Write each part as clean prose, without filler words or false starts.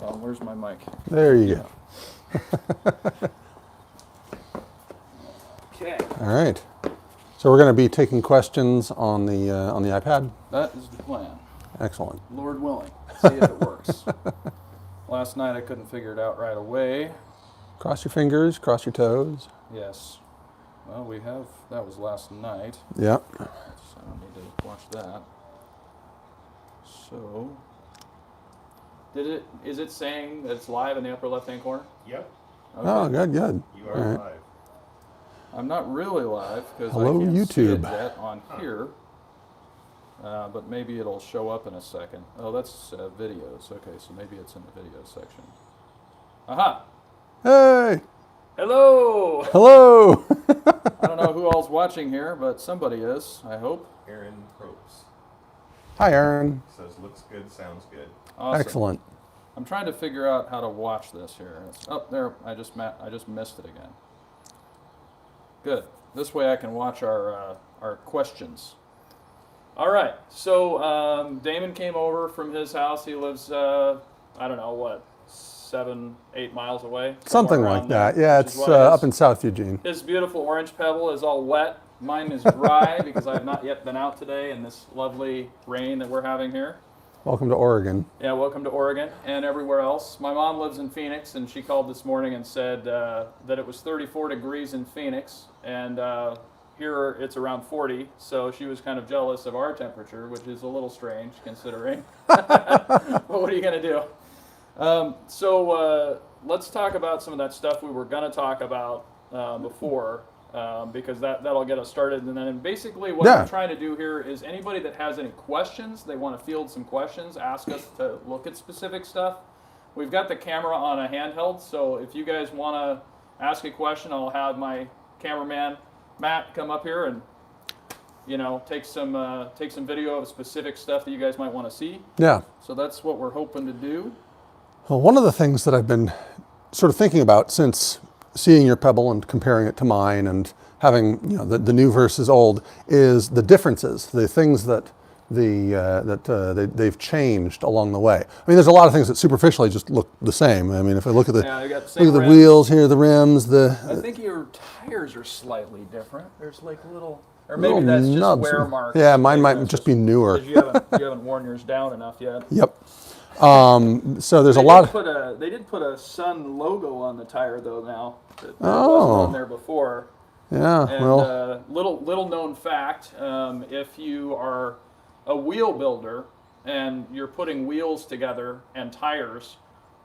Oh, where's my mic? There you go. Okay. All right. So we're going to be taking questions on the iPad. That is the plan. Excellent. Lord willing. See if it works. Last night I couldn't figure it out right away. Cross your fingers, cross your toes. Yes. Well, we have, that was last night. Yep. So I don't need to watch that. So, is it saying that it's live in the upper left-hand corner? Yep. Okay. Oh, good, good. You are All right. live. I'm not really live because I Hello, can't see it YouTube. yet on here. But maybe it'll show up in a second. Oh, that's videos. Okay, so maybe it's in the video section. Aha! Hey! Hello! Hello! I don't know who all's watching here, but somebody is, I hope. Aaron Probst Hi, Aaron. says, looks good, sounds good. Awesome. Excellent. I'm trying to figure out how to watch this here. Oh, there, I just missed it again. Good. This way I can watch our questions. All right, so Damon came over from his house. He lives, I don't know, what, 7, 8 miles away? Something Somewhere like around that. there, Yeah, which it's is why up in South Eugene. his beautiful orange pebble is all wet. Mine is dry because I have not yet been out today in this lovely rain that we're having here. Welcome to Oregon. Yeah, welcome to Oregon and everywhere else. My mom lives in Phoenix, and she called this morning and said that it was 34 degrees in Phoenix, and here it's around 40, so she was kind of jealous of our temperature, which is a little strange considering. But what are you going to do? So let's talk about some of that stuff we were going to talk about before, because that'll get us started. And then basically what I'm trying to do here is anybody that has any questions, they want to field some questions, ask us to look at specific stuff. We've got the camera on a handheld, so if you guys want to ask a question, I'll have my cameraman Matt come up here and take some video of specific stuff that you guys might want to see. Yeah. So that's what we're hoping to do. Well, one of the things that I've been sort of thinking about since seeing your Pebble and comparing it to mine and having the new versus old is the differences, the things that they've changed along the way. I mean, there's a lot of things that superficially just look the same. I mean, if I look at the wheels here, the rims, I think your tires are slightly different. There's like little, or maybe little that's nubs. just wear marks. Yeah, mine might just be newer. You haven't worn yours down enough yet. Yep. So there's a lot. They did put a Sun logo on the tire though now. That Oh. wasn't on there before. Yeah. And Well. little known fact: if you are a wheel builder and you're putting wheels together and tires,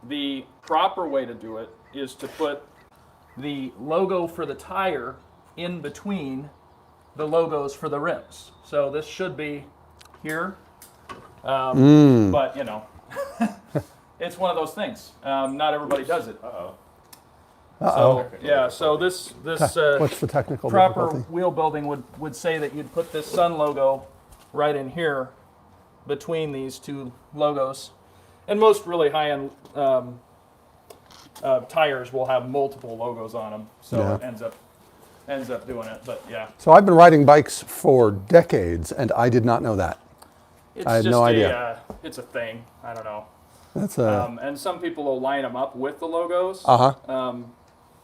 the proper way to do it is to put the logo for the tire in between the logos for the rims. So this should be here, but it's one of those things. Not everybody does it. Uh-oh. So yeah, so this What's the technical proper difficulty? wheel building would say that you'd put this Sun logo right in here between these two logos, and most really high-end tires will have multiple logos on them, so it ends up doing it. But yeah, So I've been riding bikes for decades, and I did not know that. I had no idea. It's a thing. I don't know. That's And some people will line them up with the logos.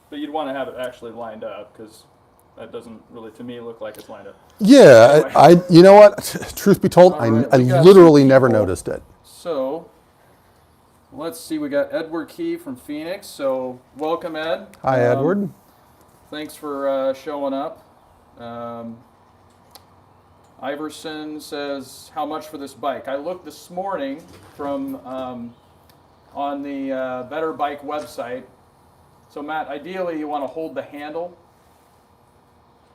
But you'd want to have it actually lined up because that doesn't really, to me, look like it's lined up. Yeah, Anyway. you know what? Truth be told, All right, I we got literally some never people. noticed it. So let's see. We got Edward Key from Phoenix. So welcome, Ed. Hi, Edward. Thanks for showing up. Iverson says, how much for this bike? I looked this morning from on the Better.Bike website. So Matt, ideally you want to hold the handle,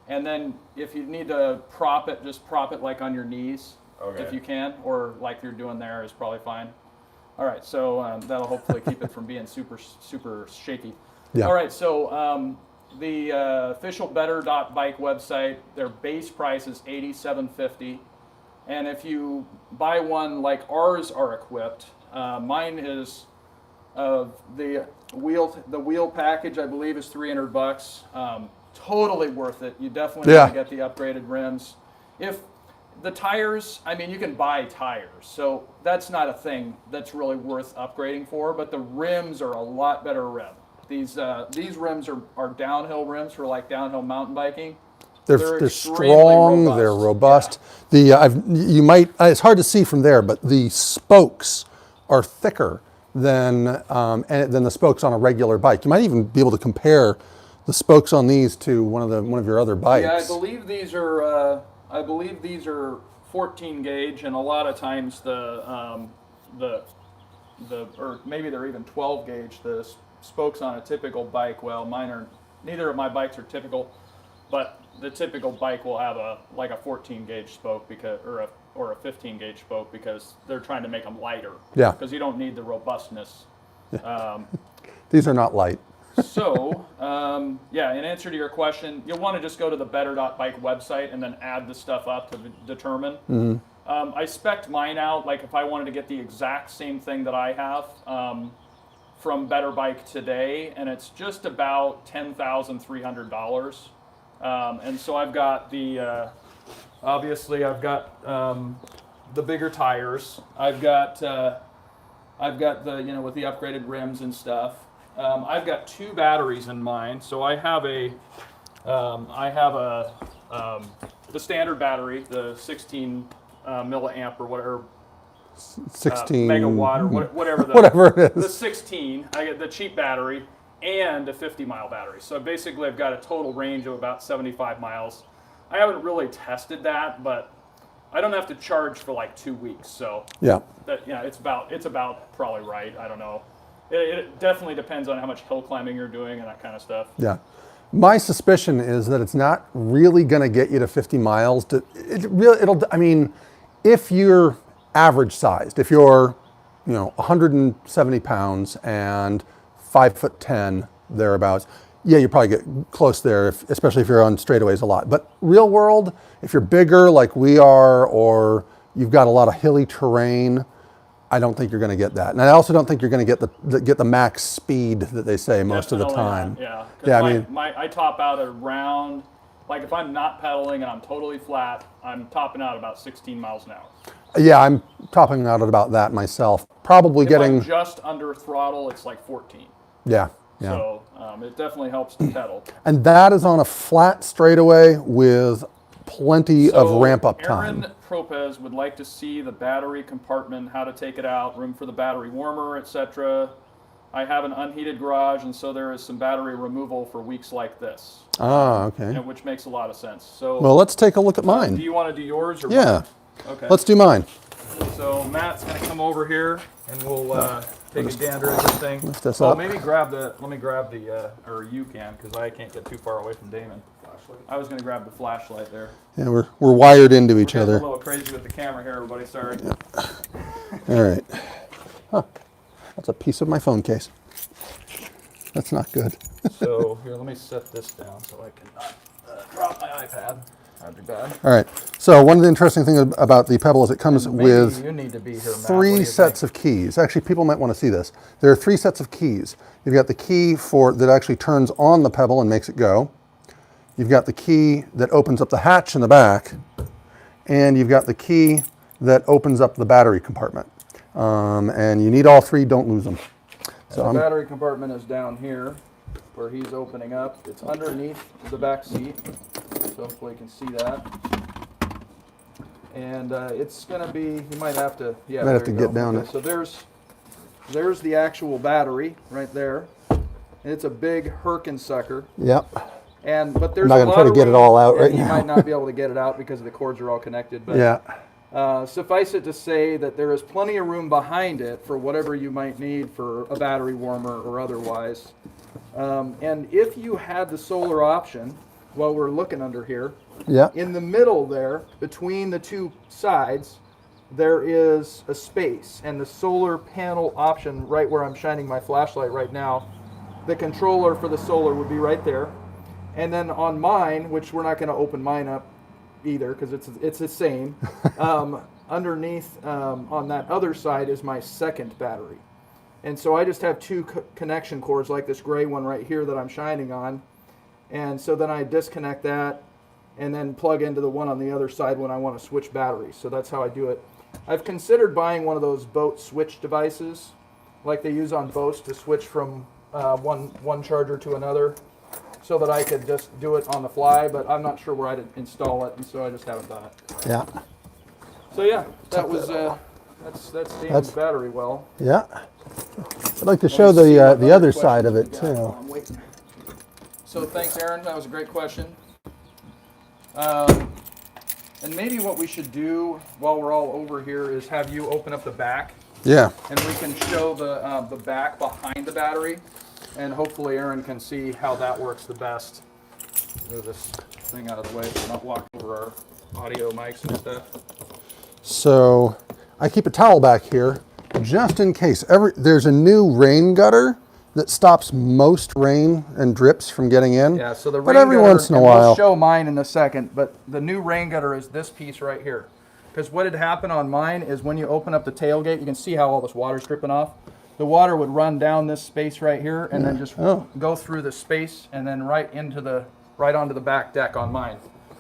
and then if you need to prop it, just prop it like on your knees, if you can, or like you're doing there is probably fine. All right, so that'll hopefully keep it from being super shaky. Yeah. All right, so the official Better.Bike website, their base price is $87.50, and if you buy one like ours are equipped, mine is the wheel package, I believe, is $300. Totally worth it. You definitely want to get the upgraded rims. If The tires, I mean, you can buy tires, so that's not a thing that's really worth upgrading for, but the rims are a lot better rim. These rims are downhill rims for like downhill mountain biking. They're extremely strong, robust. they're robust. You might, it's hard to see from there, but the spokes are thicker than the spokes on a regular bike. You might even be able to compare the spokes on these to one of your other bikes. Yeah, I believe these are 14 gauge, and a lot of times or maybe they're even 12 gauge. The spokes on a typical bike, well, neither of my bikes are typical, but the typical bike will have a 14 gauge spoke or a 15 gauge spoke because they're trying to make them lighter. Yeah. Because you don't need the robustness. These are not light. So, yeah, in answer to your question, you'll want to just go to the Better.Bike website and then add the stuff up to determine. I spec'd mine out, like if I wanted to get the exact same thing that I have from Better.Bike today, and it's just about $10,300. And so I've got obviously I've got the bigger tires. I've got the, with the upgraded rims and stuff. I've got 2 batteries in mine, so I have the standard battery, the 16 milliamp or whatever, 16 megawatt or whatever whatever it is. The 16. I get the cheap battery and a 50-mile battery. So basically, I've got a total range of about 75 miles. I haven't really tested that, but I don't have to charge for like 2 weeks. So Yeah. it's about probably right. I don't know. It definitely depends on how much hill climbing you're doing and that kind of stuff. Yeah. My suspicion is that it's not really going to get you to 50 miles. I mean, if you're average sized, if you're, 170 pounds and 5'10" thereabouts, yeah, you probably get close there, especially if you're on straightaways a lot. But real world, if you're bigger like we are, or you've got a lot of hilly terrain, I don't think you're going to get that, and I also don't think you're going to get the max speed that they say most of the time. Not, yeah. Yeah, I top out at around, like if I'm not pedaling and I'm totally flat, I'm topping out about 16 miles an hour. Yeah, I'm topping out at about that myself. Probably If getting I'm just under throttle, it's like 14. Yeah. So it definitely helps to pedal. And that is on a flat straightaway with plenty of ramp up time. Aaron Propez would like to see the battery compartment, how to take it out, room for the battery warmer, etc. I have an unheated garage, and so there is some battery removal for weeks like this. Ah, okay. Which makes a lot of sense. So, well, let's take a look at mine. Do you want to do yours or Yeah. mine? Okay. Let's do mine. So Matt's going to come over here, and we'll take a gander at this thing. Lift this up. Maybe let me grab the, or you can, because I can't get too far away from Damon. I was going to grab the flashlight there. Yeah, we're wired into each We're other. a little crazy with the camera here, everybody. Sorry. All right. Huh. That's a piece of my phone case. That's not good. So here, let me set this down so I can not drop my iPad. That'd be bad. All right. So one of the interesting things about the PEBL is it comes with you need to be here, Matt. 3 sets of keys. Actually, people might want to see this. There are 3 sets of keys. You've got the key that actually turns on the PEBL and makes it go. You've got the key that opens up the hatch in the back, and you've got the key that opens up the battery compartment. And you need all 3. Don't lose them. So the battery compartment is down here, where he's opening up. It's underneath the back seat, so hopefully you can see that. And it's going to be, you might have to, yeah. Might have to get down it. So there's the actual battery right there. And it's a big Herkin sucker. Yep. But there's I'm not going to try to get it all out right now. You might not be able to get it out because the cords are all connected. But yeah. Suffice it to say that there is plenty of room behind it for whatever you might need for a battery warmer or otherwise. And if you had the solar option, while we're looking under here, in the middle there, between the 2 sides, there is a space. And the solar panel option, right where I'm shining my flashlight right now, the controller for the solar would be right there. And then on mine, which we're not going to open mine up either because it's the same, underneath on that other side is my second battery. And so I just have 2 connection cords like this gray one right here that I'm shining on. And so then I disconnect that, and then plug into the one on the other side when I want to switch batteries. So that's how I do it. I've considered buying one of those boat switch devices like they use on boats to switch from one charger to another, so that I could just do it on the fly, but I'm not sure where I'd install it, and so I just haven't done it. Yeah. So yeah, that was that's Damon's battery well. Yeah. I'd like to show the other side of it too. I'm waiting. So thanks, Aaron. That was a great question. And maybe what we should do while we're all over here is have you open up the back, Yeah. and we can show the back behind the battery, and hopefully Aaron can see how that works the best. Move this thing out of the way so not walk over our audio mics and stuff. So I keep a towel back here just in case. There's a new rain gutter that stops most rain and drips from getting in. Yeah, so the rain but every gutter, once in a and while. we'll show mine in a second, but the new rain gutter is this piece right here. Because what had happened on mine is when you open up the tailgate, you can see how all this water's dripping off. The water would run down this space right here and then just go through the space and then right onto the back deck on mine.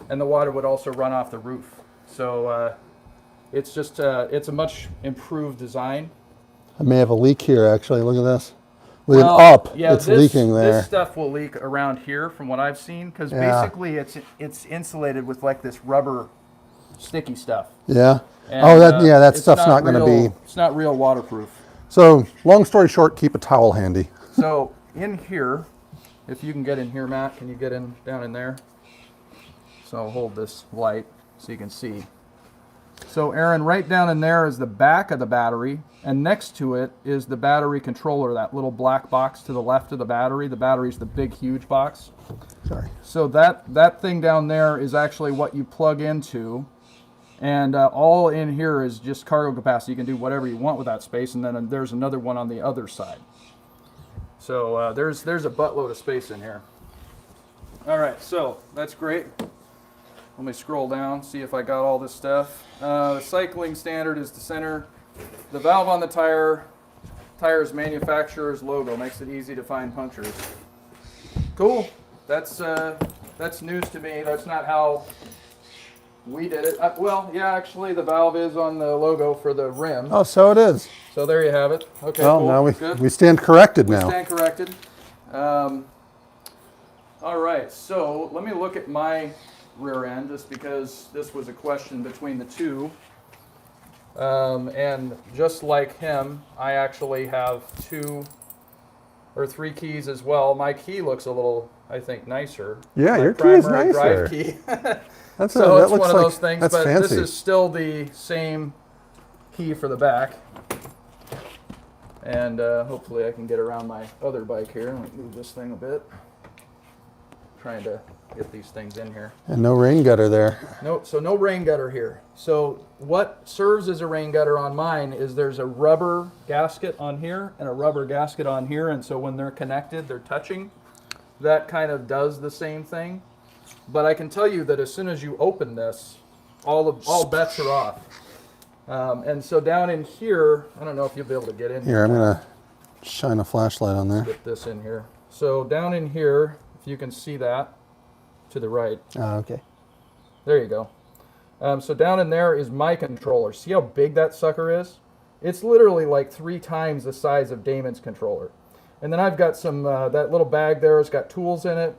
And the water would also run off the roof. So it's just it's a much improved design. I may have a leak here actually. Look at this. With an up, yeah, it's leaking there. This stuff will leak around here from what I've seen, because basically it's insulated with like this rubber sticky stuff. Yeah. And, that it's stuff's not going to be. It's not real waterproof. So long story short, keep a towel handy. So in here, if you can get in here, Matt, can you get in down in there? So I'll hold this light so you can see. So Aaron, right down in there is the back of the battery, and next to it is the battery controller, that little black box to the left of the battery. The battery's the big, huge box. Sorry. So that thing down there is actually what you plug into, and all in here is just cargo capacity. You can do whatever you want with that space, and then there's another one on the other side. So there's a buttload of space in here. All right, so that's great. Let me scroll down, see if I got all this stuff. The cycling standard is the center. The valve on the tire's manufacturer's logo makes it easy to find punctures. Cool. That's news to me. That's not how we did it. Well, yeah, actually, the valve is on the logo for the rim. Oh, so it is. So there you have it. Okay, Well, cool. now Good. we stand corrected We now. stand corrected. All right, so let me look at my rear end, just because this was a question between the two. And just like him, I actually have 2 or 3 keys as well. My key looks a little, I think, nicer. Yeah, My your key is primary nicer. drive key. That's So that it's looks one of like, those things, that's but fancy. this is still the same key for the back. And hopefully I can get around my other bike here. Let me move this thing a bit. Trying to get these things in here. And no rain gutter there. So no rain gutter here. So what serves as a rain gutter on mine is there's a rubber gasket on here and a rubber gasket on here, and so when they're connected, they're touching. That kind of does the same thing. But I can tell you that as soon as you open this, all bets are off. And so down in here, I don't know if you'll be able to get in Here, I'm going to shine a flashlight on there. Get this in here. So down in here, if you can see that to the right. Oh, okay. There you go. So down in there is my controller. See how big that sucker is? It's literally like 3 times the size of Damon's controller. And then I've got some, that little bag there has got tools in it.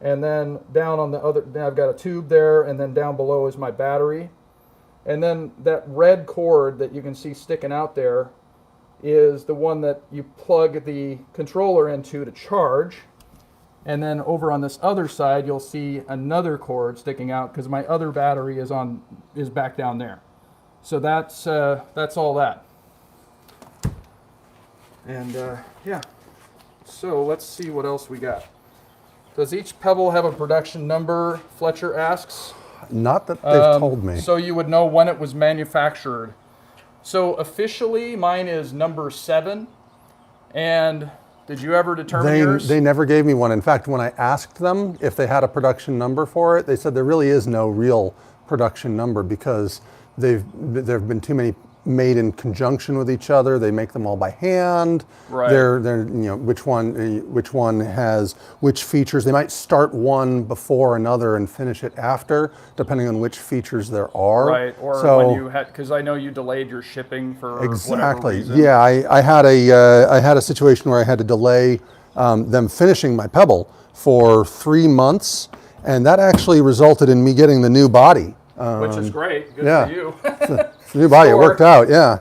And then down on the other, I've got a tube there, and then down below is my battery. And then that red cord that you can see sticking out there is the one that you plug the controller into to charge. And then over on this other side, you'll see another cord sticking out because my other battery is back down there. So that's all that. And yeah, so let's see what else we got. Does each Pebble have a production number? Fletcher asks. Not that they've told me. So you would know when it was manufactured. So officially, mine is number 7. And did you ever determine yours? They never gave me one. In fact, when I asked them if they had a production number for it, they said there really is no real production number because there have been too many made in conjunction with each other. They make them all by hand. Right. They're which one has which features. They might start one before another and finish it after, depending on which features there are. Right, or so, when you had, because I know you delayed your shipping for whatever exactly. reason. Yeah, I had a situation where I had to delay them finishing my PEBL for 3 months, and that actually resulted in me getting the new body. Which is great. Good yeah. for you. It's a new body. It worked out. Yeah.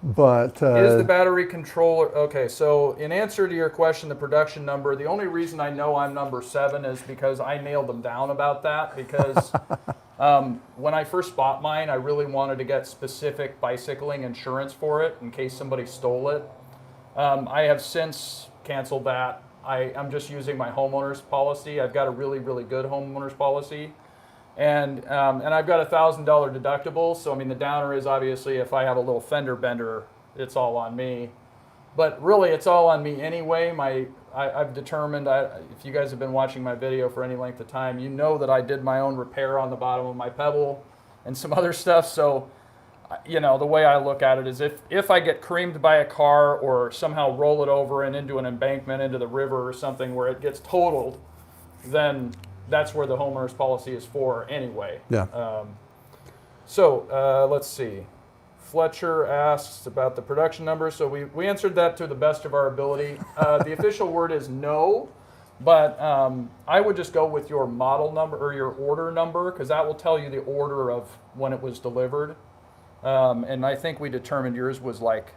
But Is the battery controller okay? So in answer to your question, the production number, the only reason I know I'm number 7 is because I nailed them down about that. Because when I first bought mine, I really wanted to get specific bicycling insurance for it in case somebody stole it. I have since canceled that. I'm just using my homeowner's policy. I've got a really, really good homeowner's policy. And I've got a $1,000 deductible, so I mean the downer is obviously if I have a little fender bender, it's all on me. But really, it's all on me anyway. I've determined, if you guys have been watching my video for any length of time, you know that I did my own repair on the bottom of my PEBL and some other stuff. So, you know, the way I look at it is if I get creamed by a car or somehow roll it over and into an embankment into the river or something where it gets totaled, then that's where the homeowner's policy is for anyway. yeah. Let's see. Fletcher asks about the production number. So we answered that to the best of our ability. The official word is no, but I would just go with your model number or your order number, because that will tell you the order of when it was delivered. And I think we determined yours was like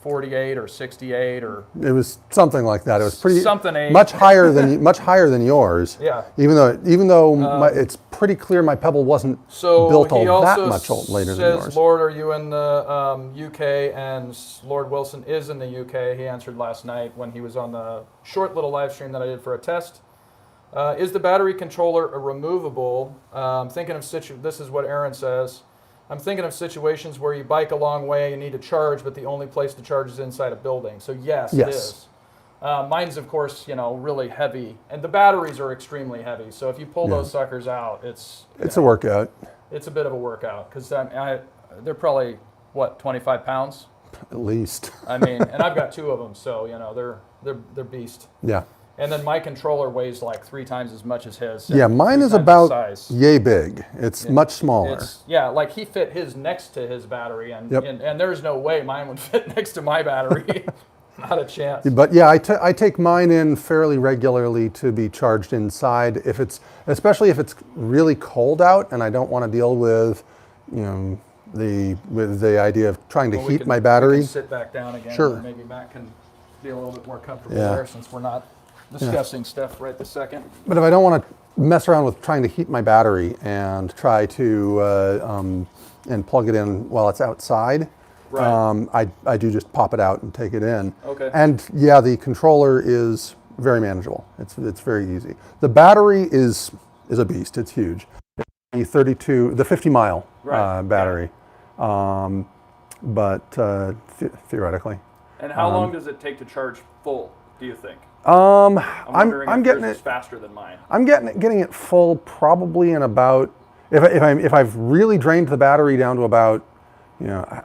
48 or 68 or It was something like that. It was pretty something much higher than yours. Yeah. Even though it's pretty clear my PEBL wasn't So built he all that also much later than says, yours. Lord, are you in the UK? And Lord Wilson is in the UK. He answered last night when he was on the short little live stream that I did for a test. Is the battery controller removable? Thinking of this is what Aaron says. I'm thinking of situations where you bike a long way, you need to charge, but the only place to charge is inside a building. So yes. It is. Mine's, of course, really heavy, and the batteries are extremely heavy. So if you pull those suckers out, it's a workout. It's a bit of a workout because they're probably 25 pounds At least. I mean, and I've got 2 of them, so they're beast. Yeah. And then my controller weighs like 3 times as much as his. Yeah, mine is about yay big. It's much smaller. Like he fit his next to his battery, and there's no way mine would fit next to my battery. Not a chance. But yeah, I take mine in fairly regularly to be charged inside. Especially if it's really cold out and I don't want to deal with, the idea of trying to heat my battery. We can sit back down again. Sure. And maybe Matt can be a little bit more comfortable there, since we're not discussing stuff right this second. But if I don't want to mess around with trying to heat my battery and try to and plug it in while it's outside, right. I do just pop it out and take it in. Okay. And yeah, the controller is very manageable. It's very easy. The battery is a beast. It's huge. The 50 mile battery, but theoretically. And how long does it take to charge full, do you think? I'm if getting yours is it faster than mine. I'm getting it full probably in about, if I've really drained the battery down to about,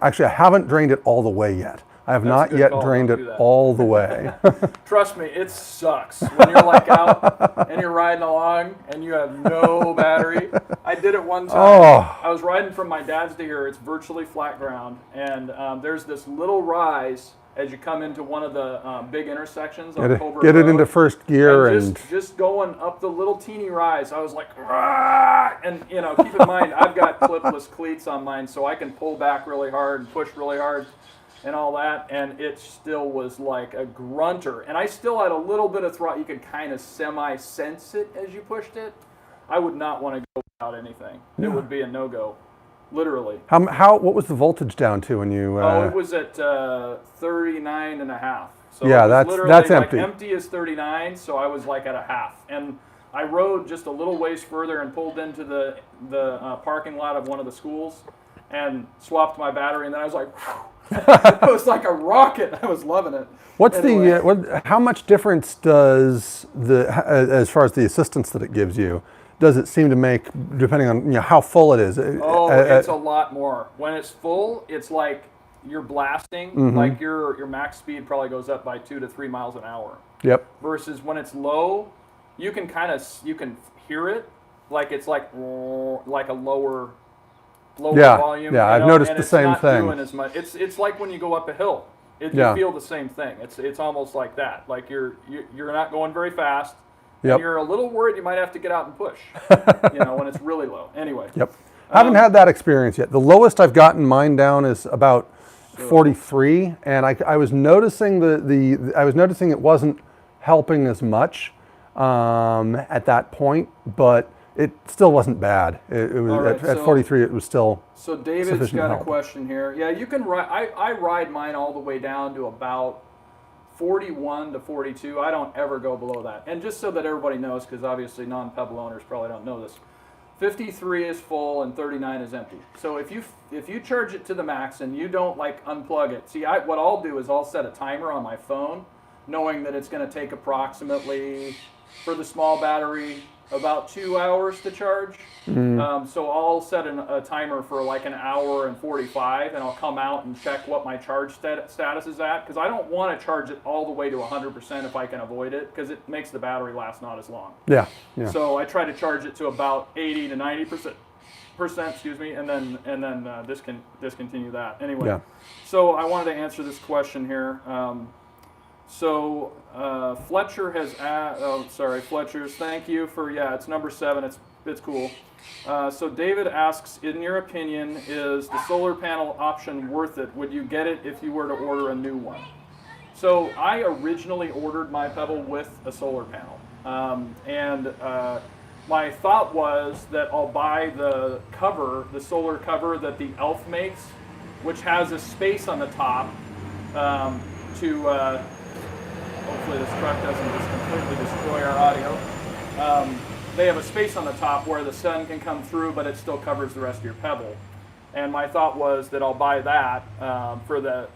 actually I haven't drained it all the way yet. I have not yet drained it all the way. Trust me, it sucks when you're like out and you're riding along and you have no battery. I did it one time. Oh. I was riding from my dad's to here. It's virtually flat ground, and there's this little rise as you come into one of the big intersections on Cobra Get it Road. into first gear and just going up the little teeny rise, I was like, "Rah!" And keep in mind I've got clipless cleats on mine, so I can pull back really hard and push really hard and all that, and it still was like a grunter. And I still had a little bit of throttle. You could kind of semi-sense it as you pushed it. I would not want to go without anything. It would be a no-go. Literally. What was the voltage down to when you? It was at 39 and a half. So yeah, that's empty. Empty is 39, so I was like at a half. And I rode just a little ways further and pulled into the parking lot of one of the schools and swapped my battery, and then I was like, it was like a rocket. I was loving it. How much difference does as far as the assistance that it gives you? does it seem to make, depending on how full it is? Oh, it's a lot more. When it's full, it's like you're blasting. Like your max speed probably goes up by 2 to 3 miles an hour. Yep. Versus when it's low, you can hear it, like it's like a lower volume. Yeah, I've noticed the same thing. It's not doing as much. It's like when you go up a hill. You feel the same thing. It's almost like that. Like you're not going very fast. Yep. And you're a little worried you might have to get out and push. When it's really low. Anyway. Yep. Haven't had that experience yet. The lowest I've gotten mine down is about 43, and I was noticing I was noticing it wasn't helping as much at that point, but it still wasn't bad. It was right, at 43. It was still. So David's sufficient got help. a question here. Yeah, you can ride. I ride mine all the way down to about 41 to 42. I don't ever go below that. And just so that everybody knows, because obviously non-PEBL owners probably don't know this, 53 is full and 39 is empty. So if you charge it to the max and you don't unplug it, see, what I'll do is I'll set a timer on my phone, knowing that it's going to take approximately, for the small battery, about 2 hours to charge. So I'll set a timer for like an hour and 45, and I'll come out and check what my charge status is at, because I don't want to charge it all the way to 100% if I can avoid it, because it makes the battery last not as long. Yeah. So I try to charge it to about 80 to 90%, excuse me, and then discontinue that. Anyway, Yeah. So I wanted to answer this question here. Fletcher has Fletcher's, thank you for, it's number 7, it's cool. So David asks, in your opinion, is the solar panel option worth it? Would you get it if you were to order a new one? So I originally ordered my PEBL with a solar panel. My thought was that I'll buy the solar cover that the Elf makes, which has a space on the top hopefully this truck doesn't just completely destroy our audio. They have a space on the top where the sun can come through, but it still covers the rest of your PEBL. And my thought was that I'll buy that for the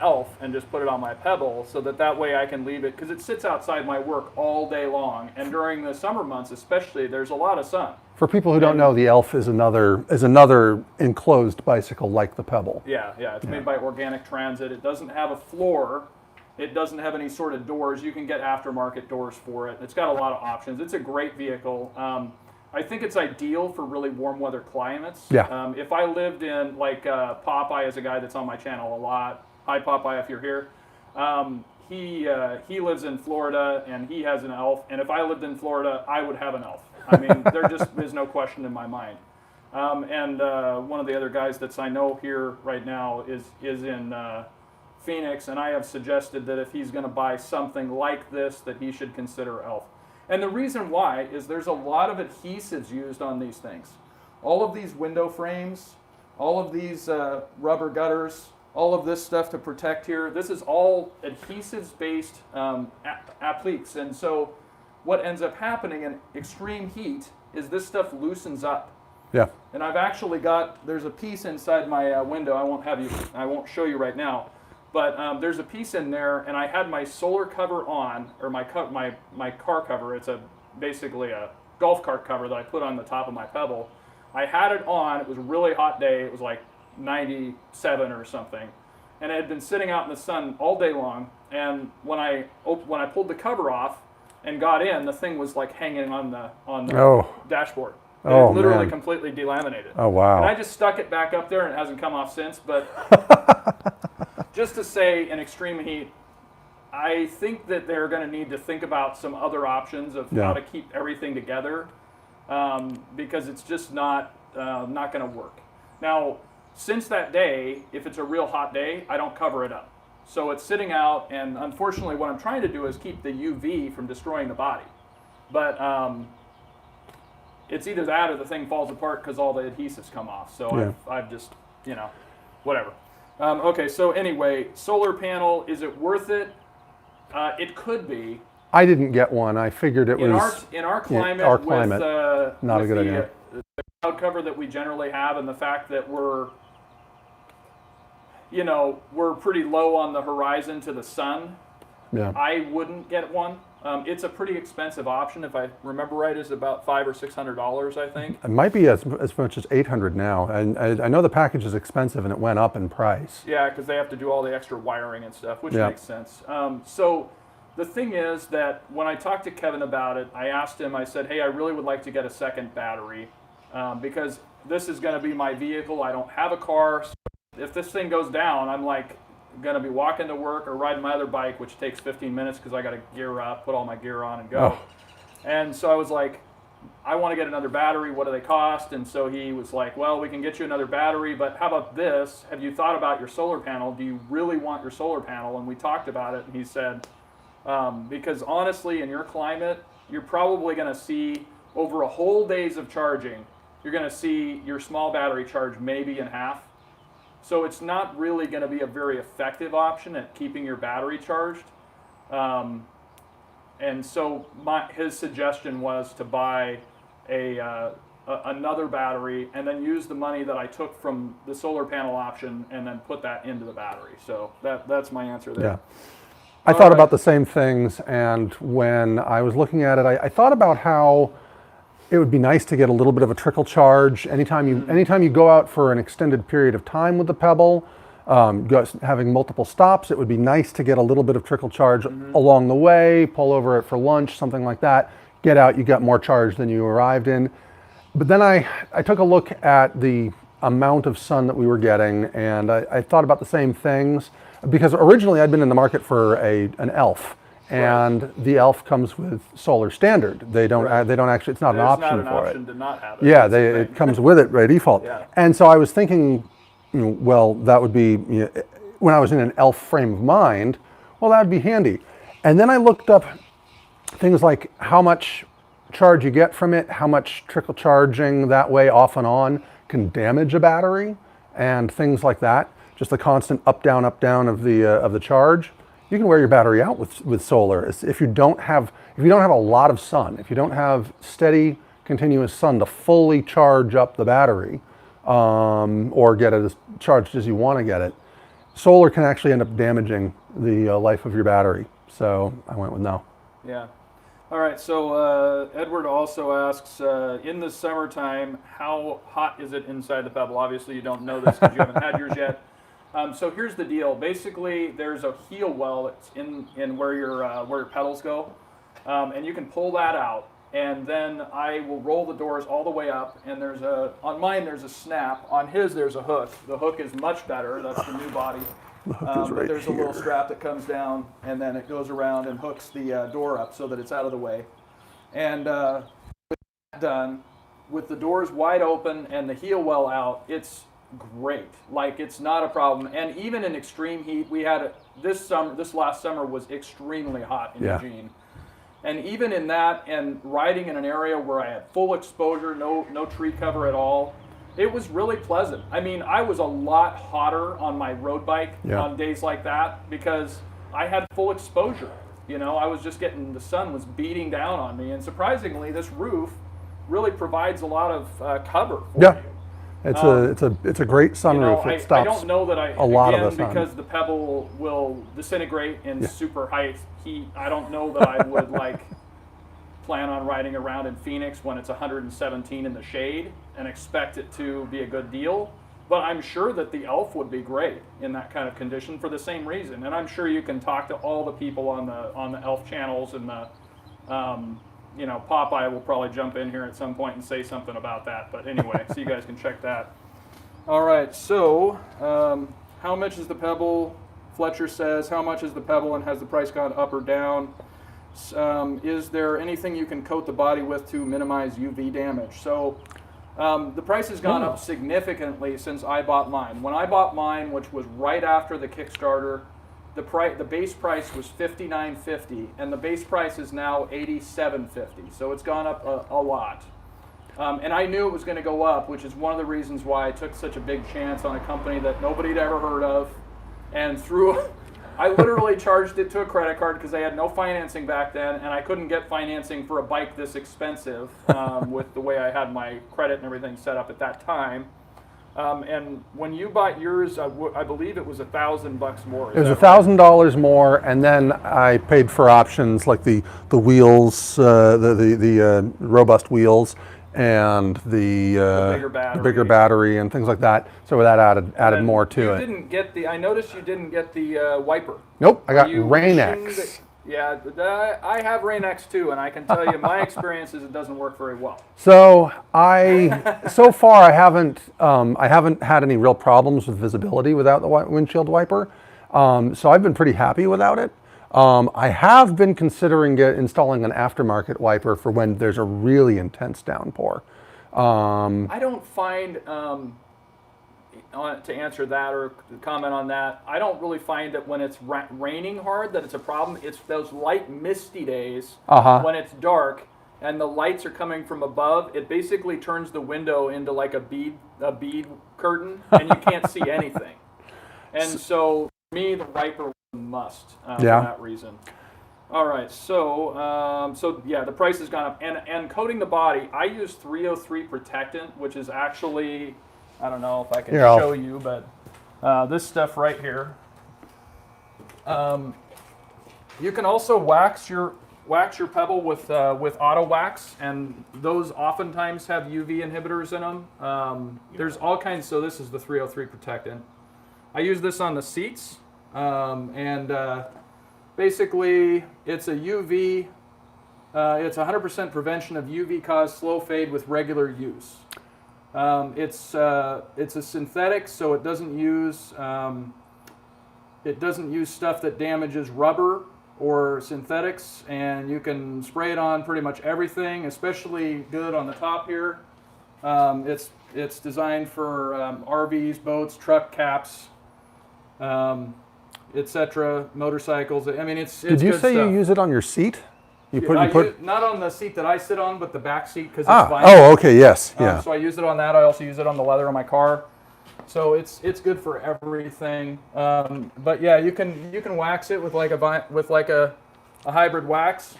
Elf and just put it on my PEBL, so that way I can leave it, because it sits outside my work all day long. And during the summer months especially, there's a lot of sun. For people who don't know, the Elf is another enclosed bicycle like the PEBL. Yeah, it's made by Organic Transit. It doesn't have a floor. It doesn't have any sort of doors. You can get aftermarket doors for it. It's got a lot of options. It's a great vehicle. I think it's ideal for really warm weather climates. Yeah. If I lived in, Popeye is a guy that's on my channel a lot. Hi Popeye, if you're here. He lives in Florida and he has an Elf. And if I lived in Florida, I would have an Elf. I mean, there just is no question in my mind. One of the other guys I know here right now is in Phoenix, and I have suggested that if he's going to buy something like this, that he should consider Elf. And the reason why is there's a lot of adhesives used on these things. All of these window frames, all of these rubber gutters, all of this stuff to protect here, this is all adhesives-based appliques. And so what ends up happening in extreme heat is this stuff loosens up. Yeah. And I've actually there's a piece inside my window. I won't show you right now. But there's a piece in there, and I had my solar cover on, or my car cover. It's basically a golf cart cover that I put on the top of my PEBL. I had it on. It was a really hot day. It was like 97 or something, and it had been sitting out in the sun all day long. And when I pulled the cover off and got in, the thing was like hanging on the dashboard. It literally completely delaminated. Oh wow! And I just stuck it back up there, and it hasn't come off since. But just to say, in extreme heat, I think that they're going to need to think about some other options of how to keep everything together, because it's just not going to work. Now, since that day, if it's a real hot day, I don't cover it up. So it's sitting out, and unfortunately what I'm trying to do is keep the UV from destroying the body. But it's either that or the thing falls apart because all the adhesives come off. So I've just, whatever. Okay, so anyway, solar panel, is it worth it? It could be. I didn't get one. I figured it was in our climate, not a good idea. The cloud cover that we generally have, and the fact that we're pretty low on the horizon to the sun. Yeah. I wouldn't get one. It's a pretty expensive option. If I remember right, it's about $500 or $600, I think. It might be as much as 800 now. And I know the package is expensive and it went up in price. Yeah, because they have to do all the extra wiring and stuff, which Yeah. makes sense. So the thing is that when I talked to Kevin about it, I asked him, I said, hey, I really would like to get a second battery because this is going to be my vehicle. I don't have a car. So if this thing goes down, I'm like going to be walking to work or riding my other bike, which takes 15 minutes because I got to gear up, put all my gear on and go. And so I was like, I want to get another battery. What do they cost? And so he was like, well, we can get you another battery, but how about this? Have you thought about your solar panel? Do you really want your solar panel? And we talked about it, and he said, because honestly, in your climate, you're probably going to see over a whole days of charging, you're going to see your small battery charge maybe in half. So it's not really going to be a very effective option at keeping your battery charged. And so his suggestion was to buy another battery and then use the money that I took from the solar panel option and then put that into the battery. So that's my answer there. Yeah. I thought about the same things, and when I was looking at it, I thought about how it would be nice to get a little bit of a trickle charge anytime you go out for an extended period of time with the Pebble. Having multiple stops, it would be nice to get a little bit of trickle charge along the way, pull over it for lunch, something like that. Get out, you got more charge than you arrived in. But then I took a look at the amount of sun that we were getting, and I thought about the same things, because originally I'd been in the market for an ELF. And the ELF comes with solar standard. They don't actually, it's not an option for it. It's not an option to not have it. Yeah, it comes with it by default. Yeah. And so I was thinking, well, that would be, when I was in an ELF frame of mind, well, that would be handy. And then I looked up things like how much charge you get from it, how much trickle charging that way off and on can damage a battery, and things like that. Just the constant up down of the charge. You can wear your battery out with solar. If you don't have a lot of sun, if you don't have steady, continuous sun to fully charge up the battery, or get it as charged as you want to get it, solar can actually end up damaging the life of your battery. So I went with no. Yeah. All right. So Edward also asks, in the summertime, how hot is it inside the Pebble? Obviously, you don't know this because you haven't had yours yet. So here's the deal. Basically, there's a heel well that's in where your pedals go, and you can pull that out. And then I will roll the doors all the way up. And on mine there's a snap. On his there's a hook. The hook is much better. That's the new body. The hook is right there's a here. little strap that comes down, and then it goes around and hooks the door up so that it's out of the way. And with that done, with the doors wide open and the heel well out, it's great. Like, it's not a problem. And even in extreme heat, we had this last summer was extremely hot in Eugene. And even in that, and riding in an area where I had full exposure, no tree cover at all, it was really pleasant. I mean, I was a lot hotter on my road bike on days like that because I had full exposure. I was just the sun was beating down on me. And surprisingly, this roof really provides a lot of cover for you. It's a great sunroof. It stops I don't know that a lot of the sun. because the Pebble will disintegrate in super high heat. I don't know that I would plan on riding around in Phoenix when it's 117 in the shade and expect it to be a good deal. But I'm sure that the ELF would be great in that kind of condition for the same reason. And I'm sure you can talk to all the people on the ELF channels, and the Popeye will probably jump in here at some point and say something about that. But anyway, so you guys can check that. All right, so how much is the Pebble? Fletcher says, how much is the Pebble, and has the price gone up or down? Is there anything you can coat the body with to minimize UV damage? So the price has gone up significantly since I bought mine. When I bought mine, which was right after the Kickstarter, the base price was $59.50, and the base price is now $87.50. So it's gone up a lot. And I knew it was going to go up, which is one of the reasons why I took such a big chance on a company that nobody had ever heard of. And I literally charged it to a credit card because I had no financing back then, and I couldn't get financing for a bike this expensive with the way I had my credit and everything set up at that time. And when you bought yours, I believe it was $1,000 more. It was $1,000 more, and then I paid for options like the wheels, the robust wheels, and the bigger battery and things like that. So that added more to it. You didn't get the. I noticed you didn't get the wiper. Nope, I got Are you Rain wishing X. that- yeah, I have Rain X too, and I can tell you my experience is it doesn't work very well. So so far I haven't had any real problems with visibility without the windshield wiper. So I've been pretty happy without it. I have been considering installing an aftermarket wiper for when there's a really intense downpour. I don't find, to answer that or comment on that, I don't really find that when it's raining hard that it's a problem. It's those light misty days when it's dark and the lights are coming from above. It basically turns the window into like a bead curtain, and you can't see anything. And so for me, the wiper was a must for that reason. All right, so yeah, the price has gone up, and coating the body, I use 303 protectant, which is actually, I don't know if I can show you, but this stuff right here. You can also wax your Pebble with auto wax, and those oftentimes have UV inhibitors in them. There's all kinds. So this is the 303 protectant. I use this on the seats, and basically it's a UV. It's 100% prevention of UV-caused slow fade with regular use. It's a synthetic, so it doesn't use stuff that damages rubber or synthetics, and you can spray it on pretty much everything, especially good on the top here. It's designed for RVs, boats, truck caps, etc., motorcycles. I mean, it's Did you good say stuff. you use it on your seat? Not on the seat that I sit on, but the back seat, because it's vinyl. Oh, okay, yes, yeah. So I use it on that. I also use it on the leather on my car. So it's good for everything. But yeah, you can wax it with like a hybrid wax.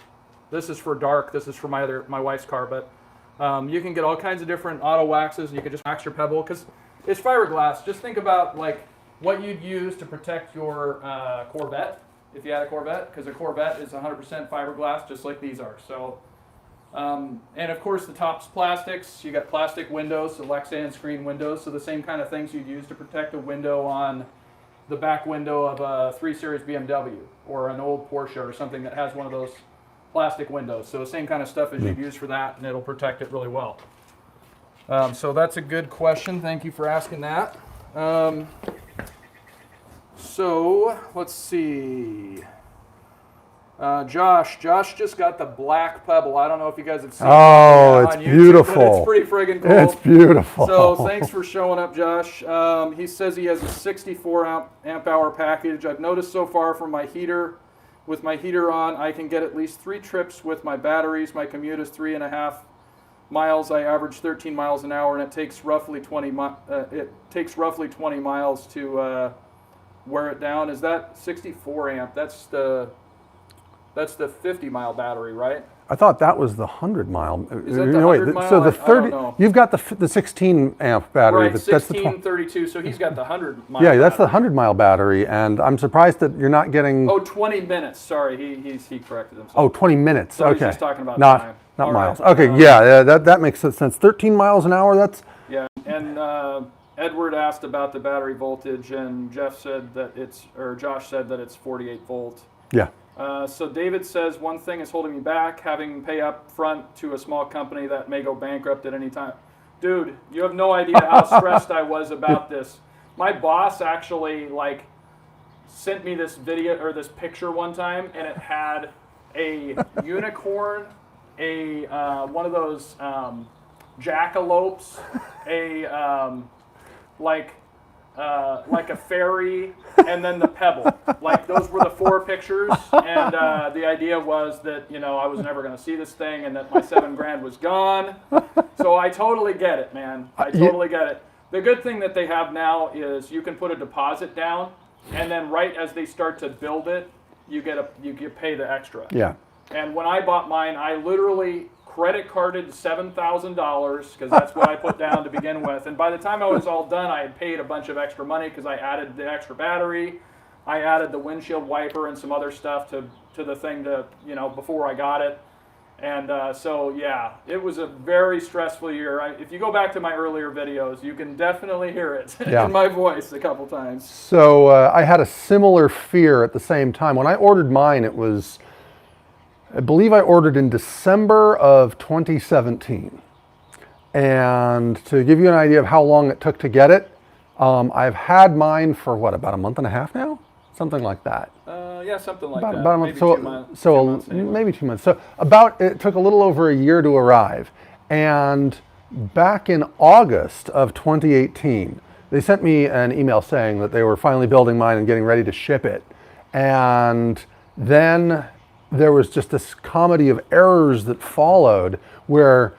This is for dark. This is for my wife's car. But you can get all kinds of different auto waxes. You can just wax your Pebble because it's fiberglass. Just think about like what you'd use to protect your Corvette if you had a Corvette, because a Corvette is 100% fiberglass, just like these are. So. And of course the top's plastics. You got plastic windows, so Lexan screen windows, so the same kind of things you'd use to protect a window on the back window of a 3 Series BMW or an old Porsche or something that has one of those plastic windows. So the same kind of stuff as you'd use for that, and it'll protect it really well. So that's a good question. Thank you for asking that. So let's see. Josh just got the black Pebble. I don't know if you guys have seen it it's on YouTube, beautiful. but it's pretty friggin' cool. It's beautiful. So thanks for showing up, Josh. He says he has a 64 amp hour package. I've noticed so far from my heater, with my heater on, I can get at least 3 trips with my batteries. My commute is 3.5 miles. I average 13 miles an hour, and it takes roughly 20 miles to wear it down. Is that 64 amp? That's the 50-mile battery, right? I thought that was the 100-mile. Is that the 100 mile? So the I don't 30, know. you've got the 16 amp battery. Right, that's the 1632, so he's got the 100 mile. Yeah, that's the battery. 100-mile battery, and I'm surprised that you're not getting. Oh, 20 minutes. Sorry, he corrected himself. Oh, 20 minutes. So he's okay. just talking about not time. not All miles. right. Okay, yeah, that makes sense. 13 miles an hour. That's Yeah, and Edward asked about the battery voltage, and Josh said that it's 48 volt. yeah. So David says, one thing is holding me back, having pay up front to a small company that may go bankrupt at any time. Dude, you have no idea how stressed I was about this. My boss actually sent me this video or this picture one time, and it had a unicorn, a one of those jackalopes, like a fairy, and then the Pebble. Like those were the 4 pictures, and the idea was that I was never going to see this thing, and that my $7,000 was gone. So I totally get it, man. I totally get it. The good thing that they have now is you can put a deposit down, and then right as they start to build it, you pay the extra. Yeah. And when I bought mine, I literally credit carded $7,000 because that's what I put down to begin with. And by the time I was all done, I had paid a bunch of extra money because I added the extra battery, I added the windshield wiper and some other stuff to the thing to, you know, before I got it. And so, yeah, it was a very stressful year. If you go back to my earlier videos, you can definitely hear it in my voice a couple times. So I had a similar fear at the same time. When I ordered mine, it was, I believe I ordered in December of 2017. And to give you an idea of how long it took to get it, I've had mine for what, about a month and a half now? Something like that. Yeah, something like that. About a month. Maybe So, 2 months. so 2 months anyway. maybe 2 months. So it took a little over a year to arrive. And back in August of 2018, they sent me an email saying that they were finally building mine and getting ready to ship it. And then there was just this comedy of errors that followed where,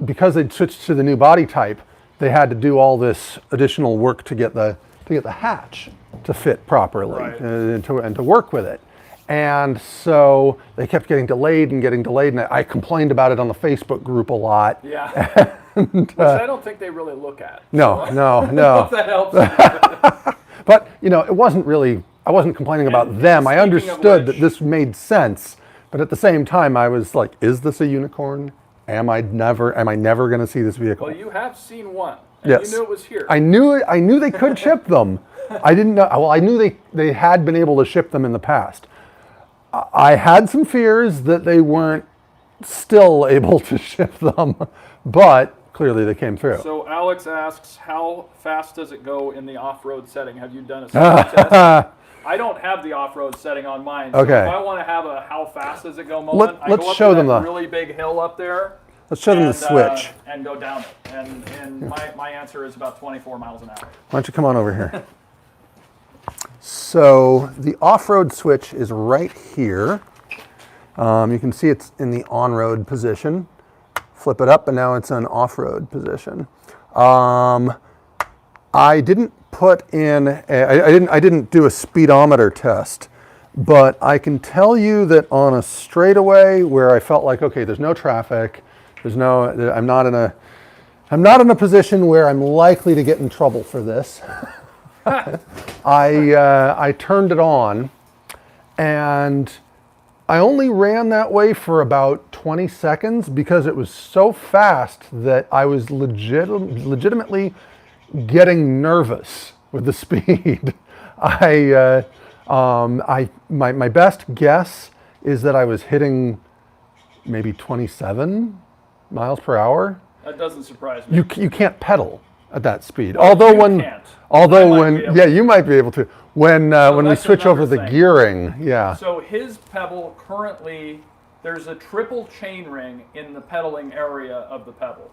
because they'd switched to the new body type, they had to do all this additional work to get the hatch to fit properly, Right. and to work with it. And so they kept getting delayed, and I complained about it on the Facebook group a lot. Yeah. Which I don't think they really look at. No, So, no. if that helps. But, you know, it wasn't really, I wasn't complaining about them. I speaking of understood which- that this made sense. But at the same time, I was like, is this a unicorn? Am I never going to see this vehicle? Well, you have seen one. And Yes. you knew it was here. I knew they could ship them. I didn't know, well, I knew they had been able to ship them in the past. I had some fears that they weren't still able to ship them, but clearly they came through. So Alex asks, how fast does it go in the off-road setting? Have you done a speed test? I don't have the off-road setting on mine. So Okay. if I want to have a how fast does it go moment, I let's go up show to them that the- really big hill up there. Let's show them the and, switch. and go down it. And my answer is about 24 miles an hour. Why don't you come on over here? So the off-road switch is right here. You can see it's in the on-road position. Flip it up and now it's in off-road position. I didn't put in, I didn't do a speedometer test, but I can tell you that on a straightaway where I felt like, okay, there's no traffic, I'm not in a position where I'm likely to get in trouble for this. I turned it on, and I only ran that way for about 20 seconds because it was so fast that I was legitimately getting nervous with the speed. My best guess is that I was hitting maybe 27 miles per hour. That doesn't surprise me. You can't pedal at that speed. you can't. I might be able Yeah, you might be able to. When we that's switch over another the thing. gearing, yeah. So his pedal currently, there's a triple chain ring in the pedaling area of the pedal.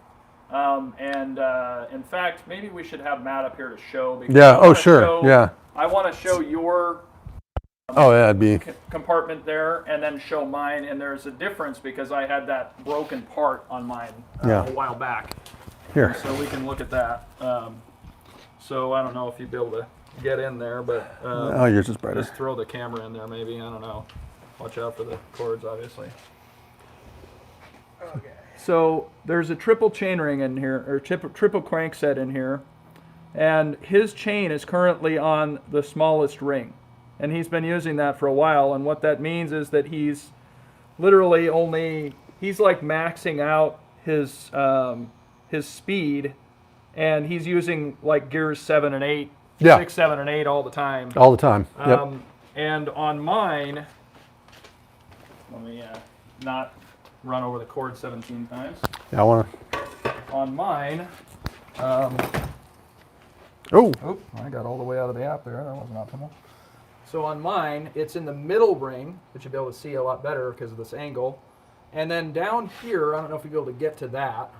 In fact, maybe we should have Matt up here to show. Because Yeah, I wanna sure, show- yeah. I want to show your Oh yeah, it'd be. compartment there and then show mine. And there's a difference because I had that broken part on mine Yeah. a while back. Here. So we can look at that. So I don't know if you'd be able to get in there, but Oh, yours is brighter. just throw the camera in there maybe. I don't know. Watch out for the cords, obviously. Okay. So there's a triple chain ring in here, or triple crank set in here. And his chain is currently on the smallest ring. And he's been using that for a while. And what that means is that he's literally he's like maxing out his speed. And he's using like gears 7 and 8, Yeah. 6, 7, and 8 all the time. All the time. Yep. And on mine, let me not run over the cord 17 times. Yeah, I want to. On mine, Oh, I got all the way out of the app there. That wasn't optimal. so on mine, it's in the middle ring, which you'll be able to see a lot better because of this angle. And then down here, I don't know if you'll be able to get to that.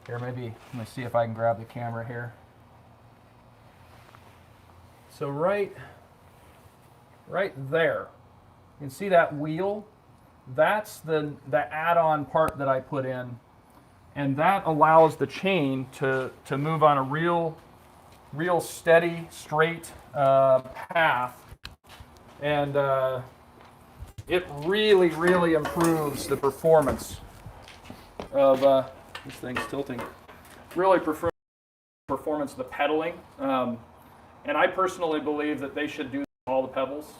Here, maybe, let me see if I can grab the camera here. So right there, you can see that wheel. That's the add-on part that I put in, and that allows the chain to move on a real steady, straight path, and it really improves the performance of this thing's tilting. Really prefer performance of the pedaling, and I personally believe that they should do all the pebbles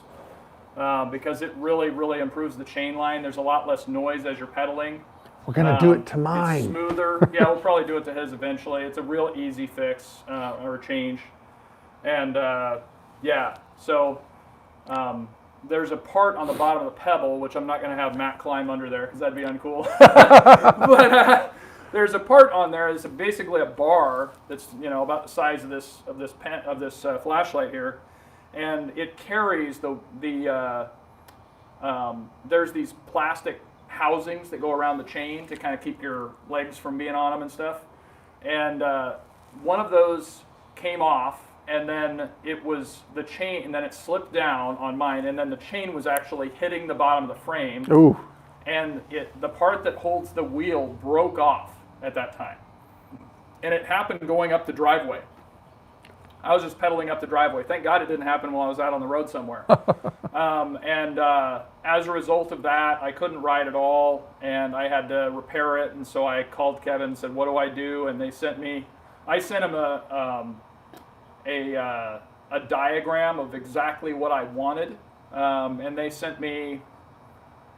because it really improves the chain line. There's a lot less noise as you're pedaling. We're gonna do it to mine. It's smoother. Yeah, we'll probably do it to his eventually. It's a real easy fix or change, and yeah. So there's a part on the bottom of the pebble which I'm not going to have Matt climb under there because that'd be uncool. But there's a part on there. It's basically a bar that's about the size of this flashlight here, and it carries there's these plastic housings that go around the chain to kind of keep your legs from being on them and stuff. And one of those came off, and then it was the chain, and then it slipped down on mine, and then the chain was actually hitting the bottom of the frame. Ooh. And the part that holds the wheel broke off at that time. And it happened going up the driveway. I was just pedaling up the driveway. Thank God it didn't happen while I was out on the road somewhere. And as a result of that, I couldn't ride at all, and I had to repair it. And so I called Kevin and said, "What do I do?" And I sent him a diagram of exactly what I wanted, and they sent me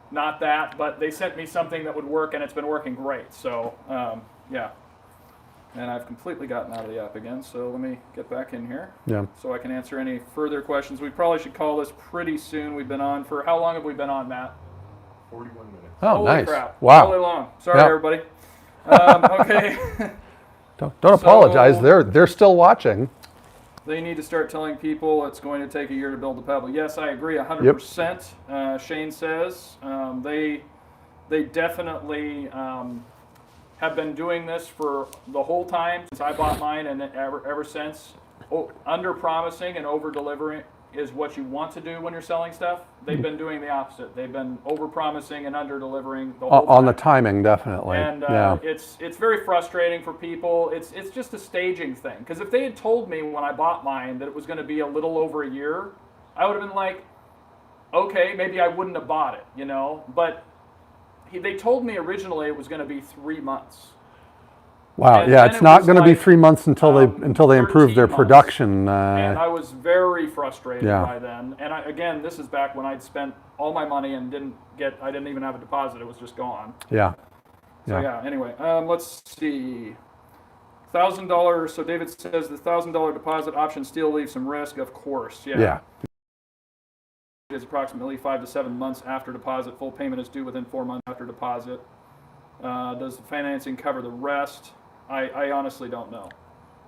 not that, but they sent me something that would work, and it's been working great. So yeah. And I've completely gotten out of the app again, so let me get back in here so I can answer any further questions. We probably should call this pretty soon. We've been on for, how long have we been on, Matt? 41 minutes. Oh, Holy nice. crap. Wow. Really long. Sorry, Yep. everybody. Okay. Don't apologize. They're still watching. They need to start telling people it's going to take a year to build the Pebble. Yes, I agree 100%. Shane says they definitely have been doing this for the whole time since I bought mine, and ever since. Under promising and over delivering is what you want to do when you're selling stuff. They've been doing the opposite. They've been over promising and under delivering the whole time. On the timing, definitely. And it's very frustrating for people. It's just a staging thing. Because if they had told me when I bought mine that it was going to be a little over a year, I would have been like, okay, maybe I wouldn't have bought it, But they told me originally it was going to be 3 months. Wow. And Yeah, it's not going to be 3 months until they improve their 13 months. production. And I was very frustrated Yeah. by then. And again, this is back when I'd spent all my money and I didn't even have a deposit. It was just gone. Yeah. So yeah, anyway, let's see. $1,000. So David says the $1,000 deposit option still leaves some risk, of course. Yeah. It is approximately 5 to 7 months after deposit. Full payment is due within 4 months after deposit. Does the financing cover the rest? I honestly don't know.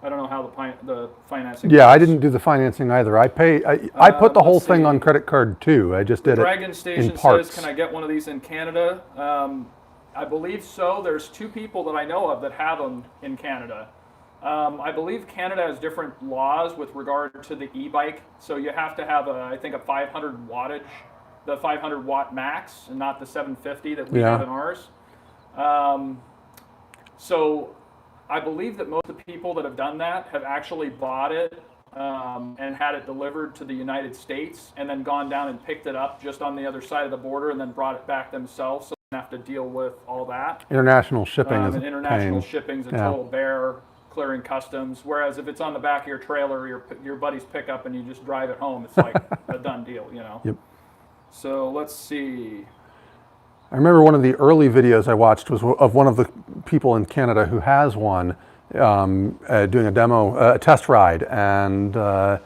I don't know how the financing. Yeah, I works. didn't do the financing either. I put the whole let's thing see. on credit card too. I just did Dragon it Station in parts. says, "Can I get one of these in Canada?" I believe so. There's 2 people that I know of that have them in Canada. I believe Canada has different laws with regard to the e-bike, so you have to have I think a 500 wattage, the 500 watt max, and not the 750 that we have in ours. So I believe that most of the people that have done that have actually bought it and had it delivered to the United States, and then gone down and picked it up just on the other side of the border, and then brought it back themselves, so they don't have to deal with all that. International shipping is And a international pain. shipping's a total bear, clearing customs. Whereas if it's on the back of your trailer, your buddy's pickup, and you just drive it home, it's like a done deal, Yep. So let's see. I remember one of the early videos I watched was of one of the people in Canada who has one doing a demo, a test ride, and so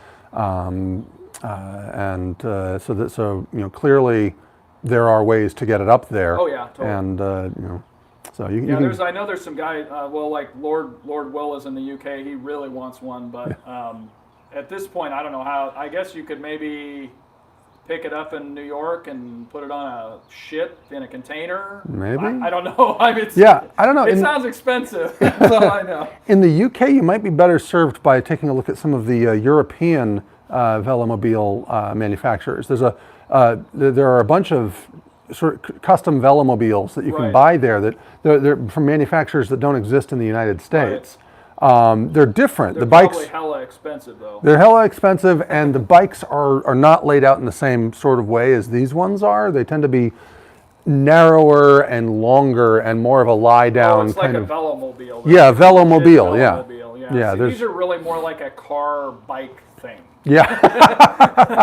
clearly there are ways to get it up there. Oh yeah, totally. And so you Yeah, can, I know there's some guy. Like Lord Will is in the UK. He really wants one, but at this point, I don't know how. I guess you could maybe pick it up in New York and put it on a ship in a container. Maybe. I don't know. I don't know. It sounds expensive. That's all I know. In the UK, you might be better served by taking a look at some of the European velomobile manufacturers. There are a bunch of sort of custom velomobiles that you can buy there that they're from manufacturers that don't exist in the United States. They're different. They're the bikes probably hella expensive though. They're hella expensive, and the bikes are not laid out in the same sort of way as these ones are. They tend to be narrower and longer and more of a lie down it's like kind a of. velomobile. Yeah, Legit velomobile, yeah. velomobile, Yeah, See, there's- these are really more like a car bike thing. Yeah.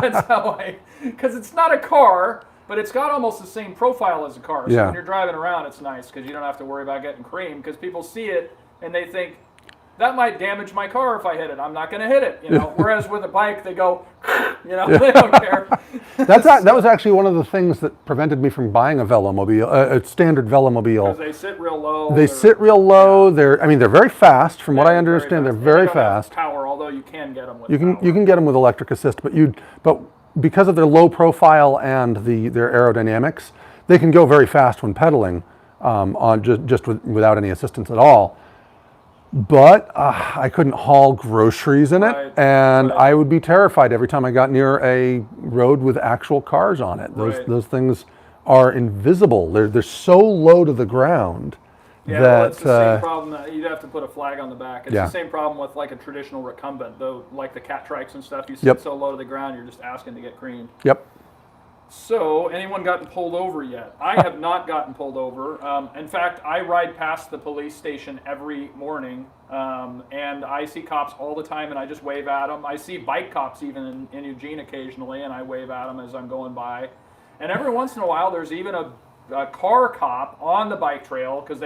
That's how because it's not a car, but it's got almost the same profile as a car. So Yeah. when you're driving around, it's nice because you don't have to worry about getting creamed because people see it and they think, that might damage my car if I hit it. I'm not going to hit it, Whereas with a bike, they go, they don't care. That was actually one of the things that prevented me from buying a velomobile, a standard velomobile. Because they sit real low. They sit real low. They're very fast. From what I understand, they're very They don't have fast. power, although you can get them with You power. can get them with electric assist, but because of their low profile and their aerodynamics, they can go very fast when pedaling on without any assistance at all. But I couldn't haul groceries in it, Right, and right. I would be terrified every time I got near a road with actual cars on it. Right. Those things are invisible. They're so low to the ground Yeah, that well, it's the same problem. You'd have to put a flag on the back. It's Yeah. the same problem with like a traditional recumbent, though, like the cat trikes and stuff. You sit Yep. so low to the ground, you're just asking to get creamed. Yep. So, anyone gotten pulled over yet? I have not gotten pulled over. In fact, I ride past the police station every morning, and I see cops all the time, and I just wave at them. I see bike cops even in Eugene occasionally, and I wave at them as I'm going by. And every once in a while, there's even a car cop on the bike trail because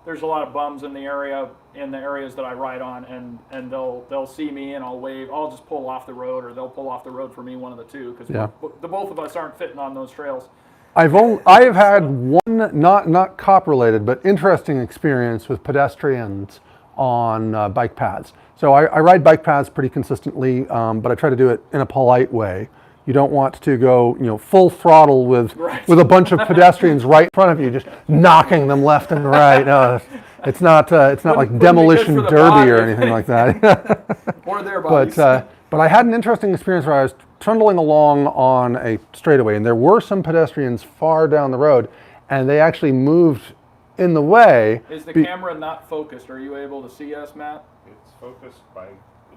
there's a lot of bums in the areas that I ride on, and they'll see me and I'll wave. I'll just pull off the road, or they'll pull off the road for me, one of the two, because Yeah. the both of us aren't fitting on those trails. I have had one not cop related but interesting experience with pedestrians on bike paths. So I ride bike paths pretty consistently, but I try to do it in a polite way. You don't want to go, full throttle with a bunch of pedestrians right in front of you, just knocking them left and right. No, it's not like Wouldn't be good demolition for the derby body. or anything like that. Or their bodies. But I had an interesting experience where I was trundling along on a straightaway, and there were some pedestrians far down the road, and they actually moved in the way. Is the camera not focused? Are you able to see us, Matt? It's focused by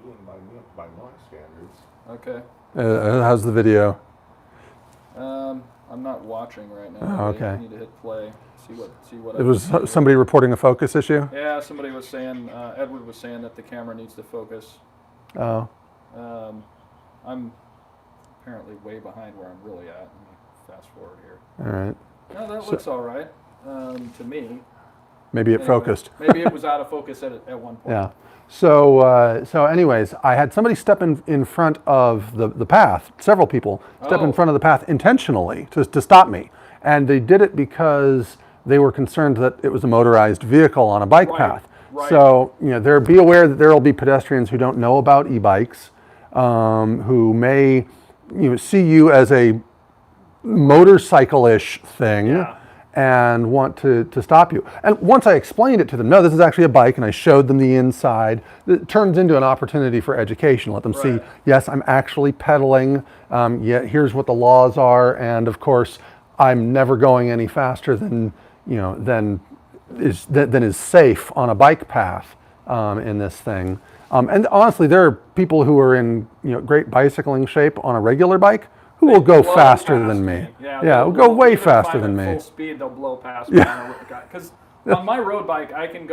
my standards. Okay. How's the video? I'm not watching right now. Oh, okay. I need to hit play. See what. It was somebody reporting a focus issue? Yeah, somebody was saying. Edward was saying that the camera needs to focus. Oh. I'm apparently way behind where I'm really at. Let me fast forward here. All right. No, that looks all right to me. Maybe it Anyway, focused. Maybe it was out of focus at one point. Yeah. So anyways, I had somebody step in front of the path, several people step in Oh. front of the path intentionally to stop me. And they did it because they were concerned that it was a motorized vehicle on a bike Right, path. right. So, be aware that there will be pedestrians who don't know about e-bikes, who may, see you as a motorcycle-ish thing. Yeah. And want to stop you. And once I explained it to them, no, this is actually a bike, and I showed them the inside, it turns into an opportunity for education. Let them see, Right. yes, I'm actually pedaling, here's what the laws are, and of course, I'm never going any faster than is safe on a bike path in this thing. And honestly, there are people who are in great bicycling shape on a regular bike who will go Blow faster past than me. Yeah, will go way if they're faster finding than me. Full speed, they'll blow past me. Because on my road bike, I can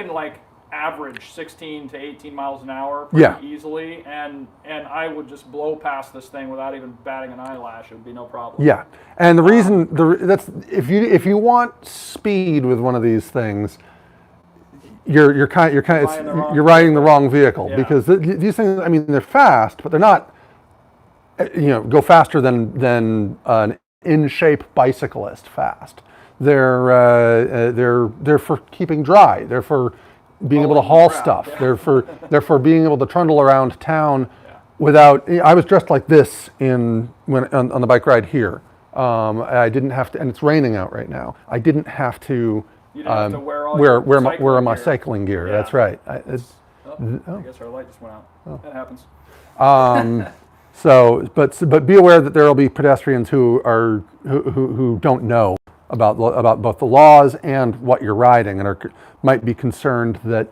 like average 16 to 18 miles an hour pretty Yeah. easily, and I would just blow past this thing without even batting an eyelash. It would be no problem. Yeah, and the reason that's if you want speed with one of these things, you're riding the wrong vehicle Yeah. because these things. I mean, they're fast, but they're not. Go faster than an in-shape bicyclist fast. They're for keeping dry. They're for being able to haul crap, stuff. yeah. They're for being able to trundle around town without. I was dressed like this on the bike ride here. I didn't have to, and it's raining out right now. I didn't have to. You don't have to wear all wear your my cycling gear. cycling gear. Yeah. That's right. I guess our light just went out. That happens. But be aware that there will be pedestrians who don't know about both the laws and what you're riding, and might be concerned that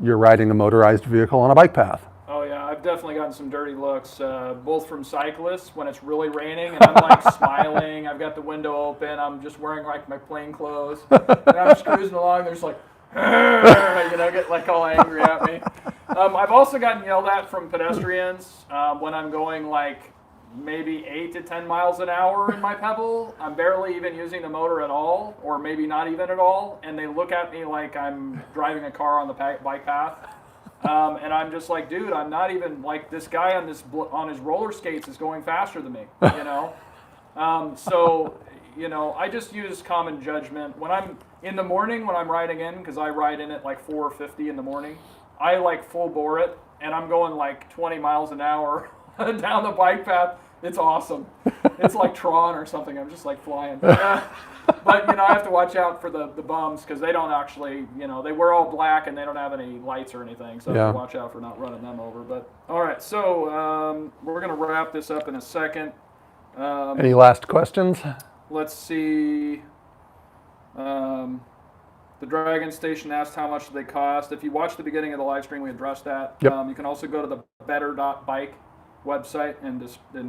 you're riding a motorized vehicle on a bike path. Oh yeah, definitely gotten some dirty looks, both from cyclists when it's really raining and I'm like smiling. I've got the window open. I'm just wearing like my plain clothes, and I'm just cruising along. There's like, get like all angry at me. I've also gotten yelled at from pedestrians when I'm going like maybe 8 to 10 miles an hour in my Pebble. I'm barely even using the motor at all, or maybe not even at all, and they look at me like I'm driving a car on the bike path. And I'm just like, dude, I'm not even like this guy on his roller skates is going faster than me, So, I just use common judgment. When I'm in the morning, when I'm riding in, because I ride in at like 4:50 in the morning, I like full bore it, and I'm going like 20 miles an hour down the bike path. It's awesome. It's like Tron or something. I'm just like flying. But, I have to watch out for the bums because they don't actually, they wear all black and they don't have any lights or anything. So I have to watch out for not running them over. But, all right. So we're going to wrap this up in a second. Any last questions? Let's see. The Dragon Station asked how much they cost. If you watch the beginning of the live stream, we addressed that. Yep. You can also go to the Better.Bike website and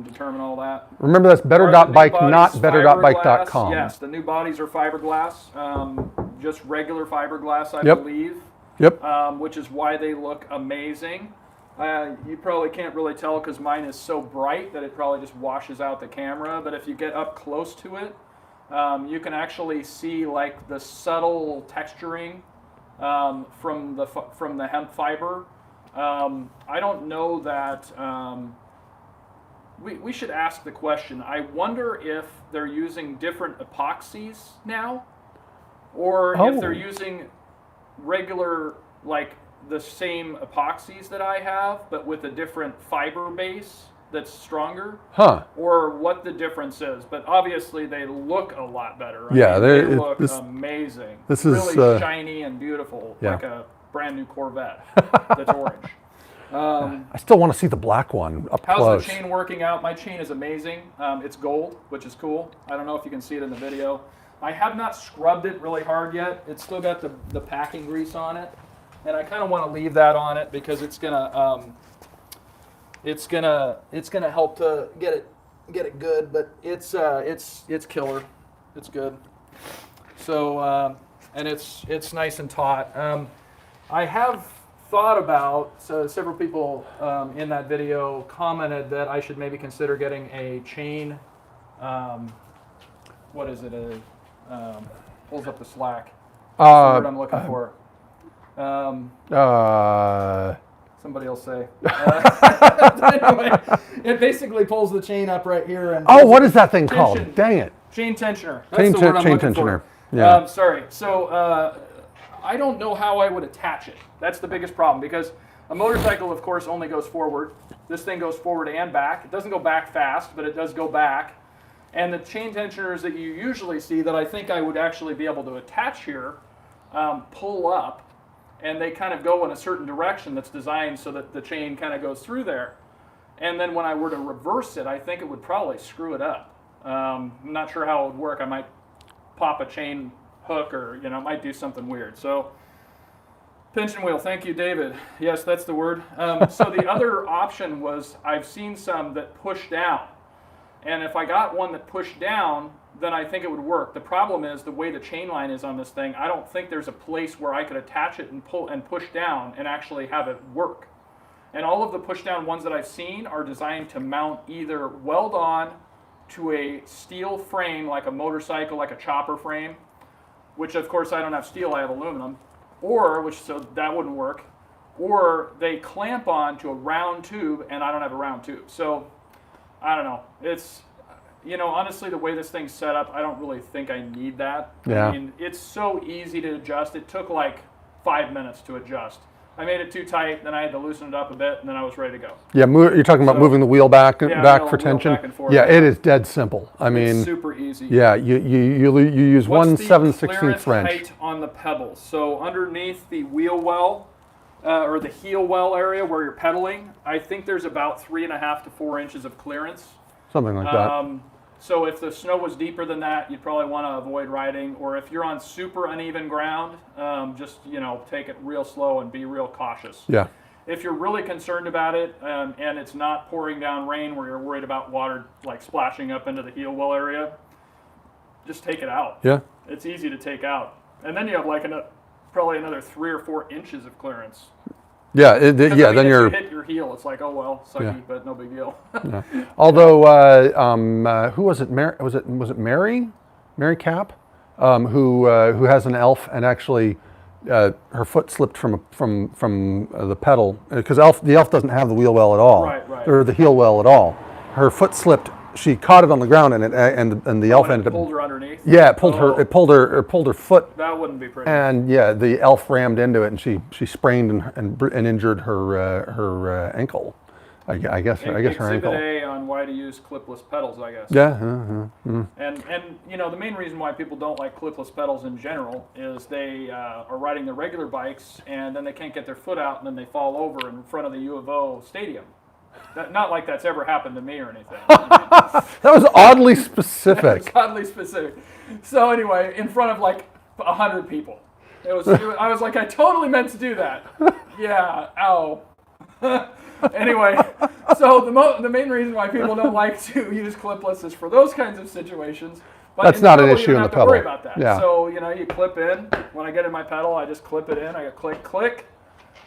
determine all that. Remember, that's Better.Bike, not Better.Bike.com. Yes, the new bodies are fiberglass, just regular fiberglass, I Yep. believe. Yep. Which is why they look amazing. You probably can't really tell because mine is so bright that it probably just washes out the camera. But if you get up close to it, you can actually see like the subtle texturing from the hemp fiber. I don't know that. We should ask the question. I wonder if they're using different epoxies now, or if they're using regular, like the same epoxies that I have, but with a different fiber base that's stronger. Huh. Or what the difference is. But obviously they look a lot better. Yeah, they look amazing. This really is shiny and beautiful, yeah. like a brand new Corvette that's orange. I still want to see the black one up How's close. the chain working out? My chain is amazing. It's gold, which is cool. I don't know if you can see it in the video. I have not scrubbed it really hard yet. It's still got the packing grease on it, and I kind of want to leave that on it because it's gonna help to get it good. But it's killer. It's good. So and it's nice and taut. I have thought about, so several people in that video commented that I should maybe consider getting a chain, what is it, pulls up the slack. That's the word I'm looking for. Somebody will say. Anyway, it basically pulls the chain up right here. And what is that thing called? Dang it. Chain tensioner. That's the word I'm looking for. Yeah. Sorry. So I don't know how I would attach it. That's the biggest problem because a motorcycle, of course, only goes forward. This thing goes forward and back. It doesn't go back fast, but it does go back. And the chain tensioners that you usually see that I think I would actually be able to attach here pull up, and they kind of go in a certain direction that's designed so that the chain kind of goes through there. And then when I were to reverse it, I think it would probably screw it up. I'm not sure how it would work. I might pop a chain hook or, might do something weird. So, pinch and wheel. Thank you, David. Yes, that's the word. So the other option was I've seen some that push down. And if I got one that pushed down, then I think it would work. The problem is the way the chain line is on this thing, I don't think there's a place where I could attach it and pull and push down and actually have it work. And all of the push down ones that I've seen are designed to mount either weld on to a steel frame like a motorcycle, like a chopper frame, which of course I don't have steel, I have aluminum, so that wouldn't work, or they clamp on to a round tube and I don't have a round tube. So I don't know. It's, honestly, the way this thing's set up, I don't really think I need that. Yeah. I mean, it's so easy to adjust. It took like 5 minutes to adjust. I made it too tight, then I had to loosen it up a bit, and then I was ready to go. Yeah, you're talking about moving the wheel back for tension. Back and forth. Yeah, it is dead simple. I mean, it's super easy. Yeah, you use What's 1 7/16 clearance wrench. height on the pedals? So underneath the wheel well or the heel well area where you're pedaling, I think there's about 3.5 to 4 inches of clearance. Something like that. So if the snow was deeper than that, you'd probably want to avoid riding. Or if you're on super uneven ground, just take it real slow and be real cautious. Yeah. If you're really concerned about it and it's not pouring down rain where you're worried about water like splashing up into the heel well area, just take it out. Yeah. It's easy to take out. And then you have like probably another 3 or 4 inches of clearance. Yeah. I mean, Then if you're. you hit your heel, it's like, oh well, sucky, Yeah. but no big deal. Yeah. Although, who was it? Was it Mary? Mary Cap, who has an elf and actually her foot slipped from the pedal because the elf doesn't have the wheel well at all, Right. or the heel well at all. Her foot slipped. She caught it on the ground and the elf ended up. Pulled her underneath. Yeah, it pulled her. It pulled her foot. That wouldn't be pretty. And yeah, the elf rammed into it, and she sprained and injured her ankle. I guess her Exhibit ankle. A on why to use clipless pedals, I guess. Yeah. And you know, the main reason why people don't like clipless pedals in general is they are riding their regular bikes and then they can't get their foot out and then they fall over in front of the U of O stadium. Not like that's ever happened to me or anything. That was oddly specific. It's oddly specific. So anyway, in front of like 100 people, I was like, I totally meant to do that. Yeah, ow. Anyway, so the main reason why people don't like to use clipless is for those kinds of situations. But That's not an general, you issue don't in have the to worry pedal. about that. Yeah. So you know, you clip in. When I get in my pedal, I just clip it in. I go click, click.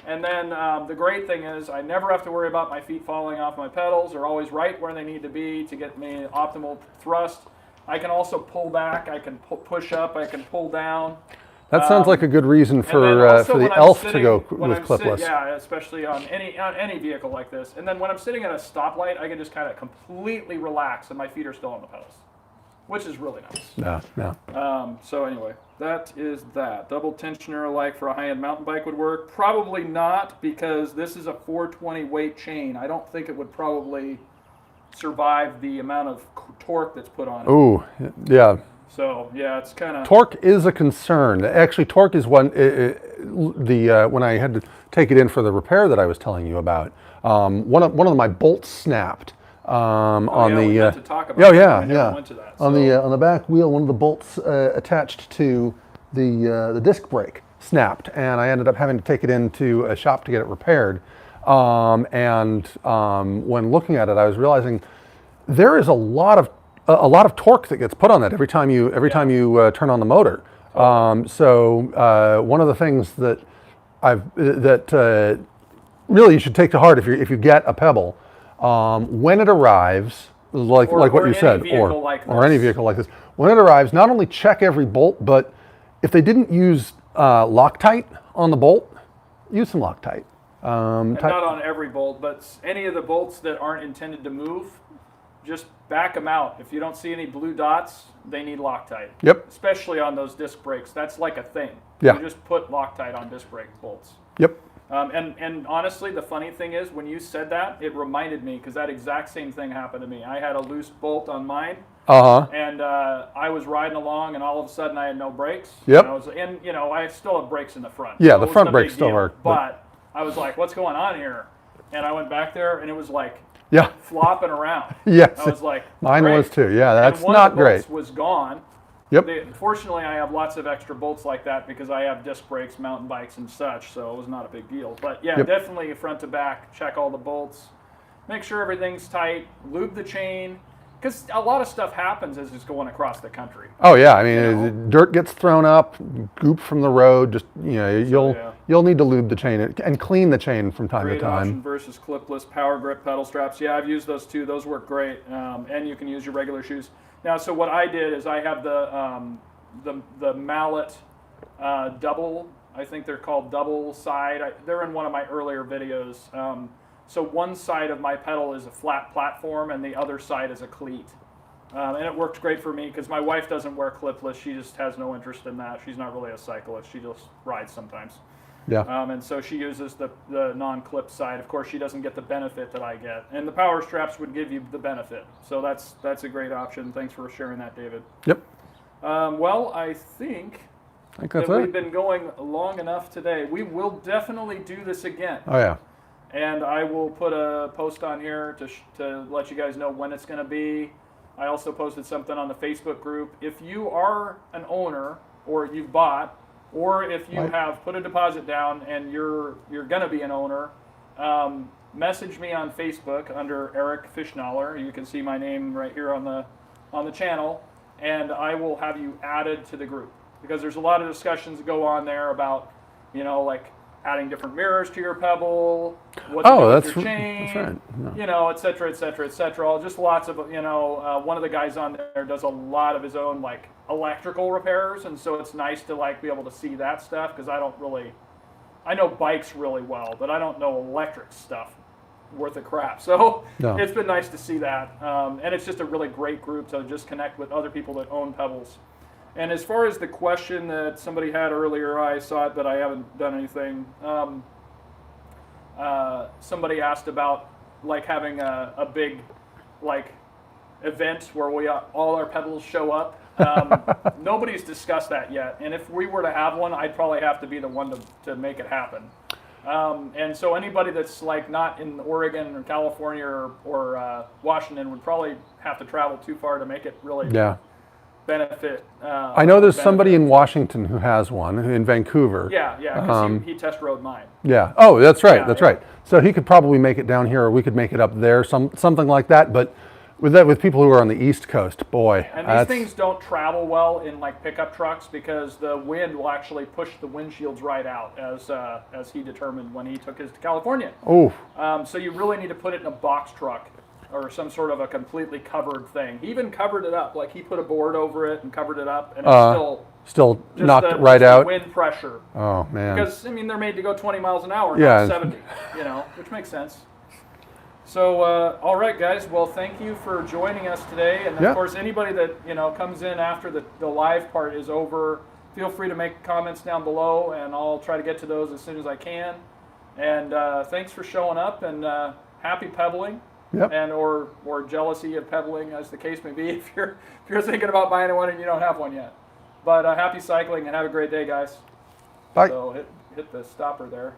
And then the great thing is I never have to worry about my feet falling off my pedals. They're always right where they need to be to get me optimal thrust. I can also pull back. I can push up. I can pull down. That sounds like a good reason And then for also the when I'm elf sitting- to go when with I'm clipless. Yeah, especially on any vehicle like this. And then when I'm sitting at a stoplight, I can just kind of completely relax and my feet are still on the pedals, which is really nice. Yeah. So anyway, that is that. Double tensioner like for a high-end mountain bike would work? Probably not, because this is a 420 weight chain. I don't think it would probably survive the amount of torque that's put on it. Ooh, yeah. So yeah, it's kind of... Torque is a concern. Actually, torque is one. When I had to take it in for the repair that I was telling you about, one of my bolts snapped. On we the meant to talk about that. We never went to that, on the back wheel, one of the bolts attached to the disc brake snapped, and I ended up having to take it into a shop to get it repaired. When looking at it, I was realizing there is a lot of torque that gets put on that every time you turn on the motor. So one of the things that really you should take to heart if you get a Pebble. When it arrives, like what you said, or any vehicle like this, when it arrives, not only check every bolt, but if they didn't use Loctite on the bolt, use some Loctite. And not on every bolt, but any of the bolts that aren't intended to move, just back them out. If you don't see any blue dots, they need Loctite. Yep. Especially on those disc brakes. That's like a thing. Yeah. You just put Loctite on disc brake bolts. Yep. And honestly, the funny thing is, when you said that, it reminded me, because that exact same thing happened to me. I had a loose bolt on mine, and I was riding along, and all of a sudden I had no brakes. Yep. And I still have brakes in the front. Yeah, so the it front wasn't a brakes big still deal. work, But I was like, what's going on here? And I went back there, and it was like Yeah. flopping around. Yes. I was like, Mine great. was too. Yeah, that's And one not of the bolts great. was gone. Yep. Fortunately, I have lots of extra bolts like that because I have disc brakes, mountain bikes, and such, so it was not a big deal. But yeah, Yep. definitely front to back, check all the bolts, make sure everything's tight, lube the chain, because a lot of stuff happens as it's going across the country. Oh yeah, I mean, dirt gets thrown up, goop from the road. Just you'll need to lube the chain and clean the chain from time Great to time. option versus clipless power grip pedal straps. Yeah, I've used those too. Those work great, and you can use your regular shoes. Now, so what I did is I have the mallet double. I think they're called double side. They're in one of my earlier videos. So one side of my pedal is a flat platform, and the other side is a cleat. And it worked great for me because my wife doesn't wear clipless. She just has no interest in that. She's not really a cyclist. She just rides sometimes. Yeah. And so she uses the non-clip side. Of course, she doesn't get the benefit that I get. And the power straps would give you the benefit. So that's a great option. Thanks for sharing that, David. Yep. Well, I think I think that that's we've it. been going long enough today. We will definitely do this again. Oh yeah. And I will put a post on here to let you guys know when it's going to be. I also posted something on the Facebook group. If you are an owner, or you've bought, or if you have put a deposit down and you're going to be an owner, message me on Facebook under Eric Fishnaller. You can see my name right here on the channel, and I will have you added to the group, because there's a lot of discussions that go on there about, like adding different mirrors to your Pebble, what to do with your chain, right. Yeah. et cetera, et cetera, et cetera. Just lots of, one of the guys on there does a lot of his own like electrical repairs, and so it's nice to like be able to see that stuff, because I know bikes really well, but I don't know electric stuff worth a crap. So No. It's been nice to see that, and it's just a really great group to just connect with other people that own Pebbles. And as far as the question that somebody had earlier, I saw it, but I haven't done anything. Somebody asked about like having a big like event where all our Pebbles show up. Nobody's discussed that yet, and if we were to have one, I'd probably have to be the one to make it happen. And so anybody that's like not in Oregon or California or Washington would probably have to travel too far to make it really benefit. I know there's somebody in Washington who has one, in Vancouver. Yeah, because he test rode mine. Yeah. Oh, that's right. Yeah, Right. So he could probably make it down here, or we could make it up there, something like that. But with people who are on the East Coast, boy. And these things don't travel well in like pickup trucks, because the wind will actually push the windshields right out, as he determined when he took his to California. Oh. So you really need to put it in a box truck or some sort of a completely covered thing. He even covered it up, like he put a board over it and covered it up, and it's still just knocked the, right just out. the wind pressure. Oh man. Because they're made to go 20 miles an hour, Yeah. not 70. Which makes sense. So, all right, guys. Well, thank you for joining us today. And of course, anybody that comes in after the live part is over, feel free to make comments down below, and I'll try to get to those as soon as I can. And thanks for showing up, and happy pebbling. Yep. And or jealousy of pebbling, as the case may be, if you're thinking about buying one and you don't have one yet. But happy cycling, and have a great day, guys. Bye. So hit the stopper there.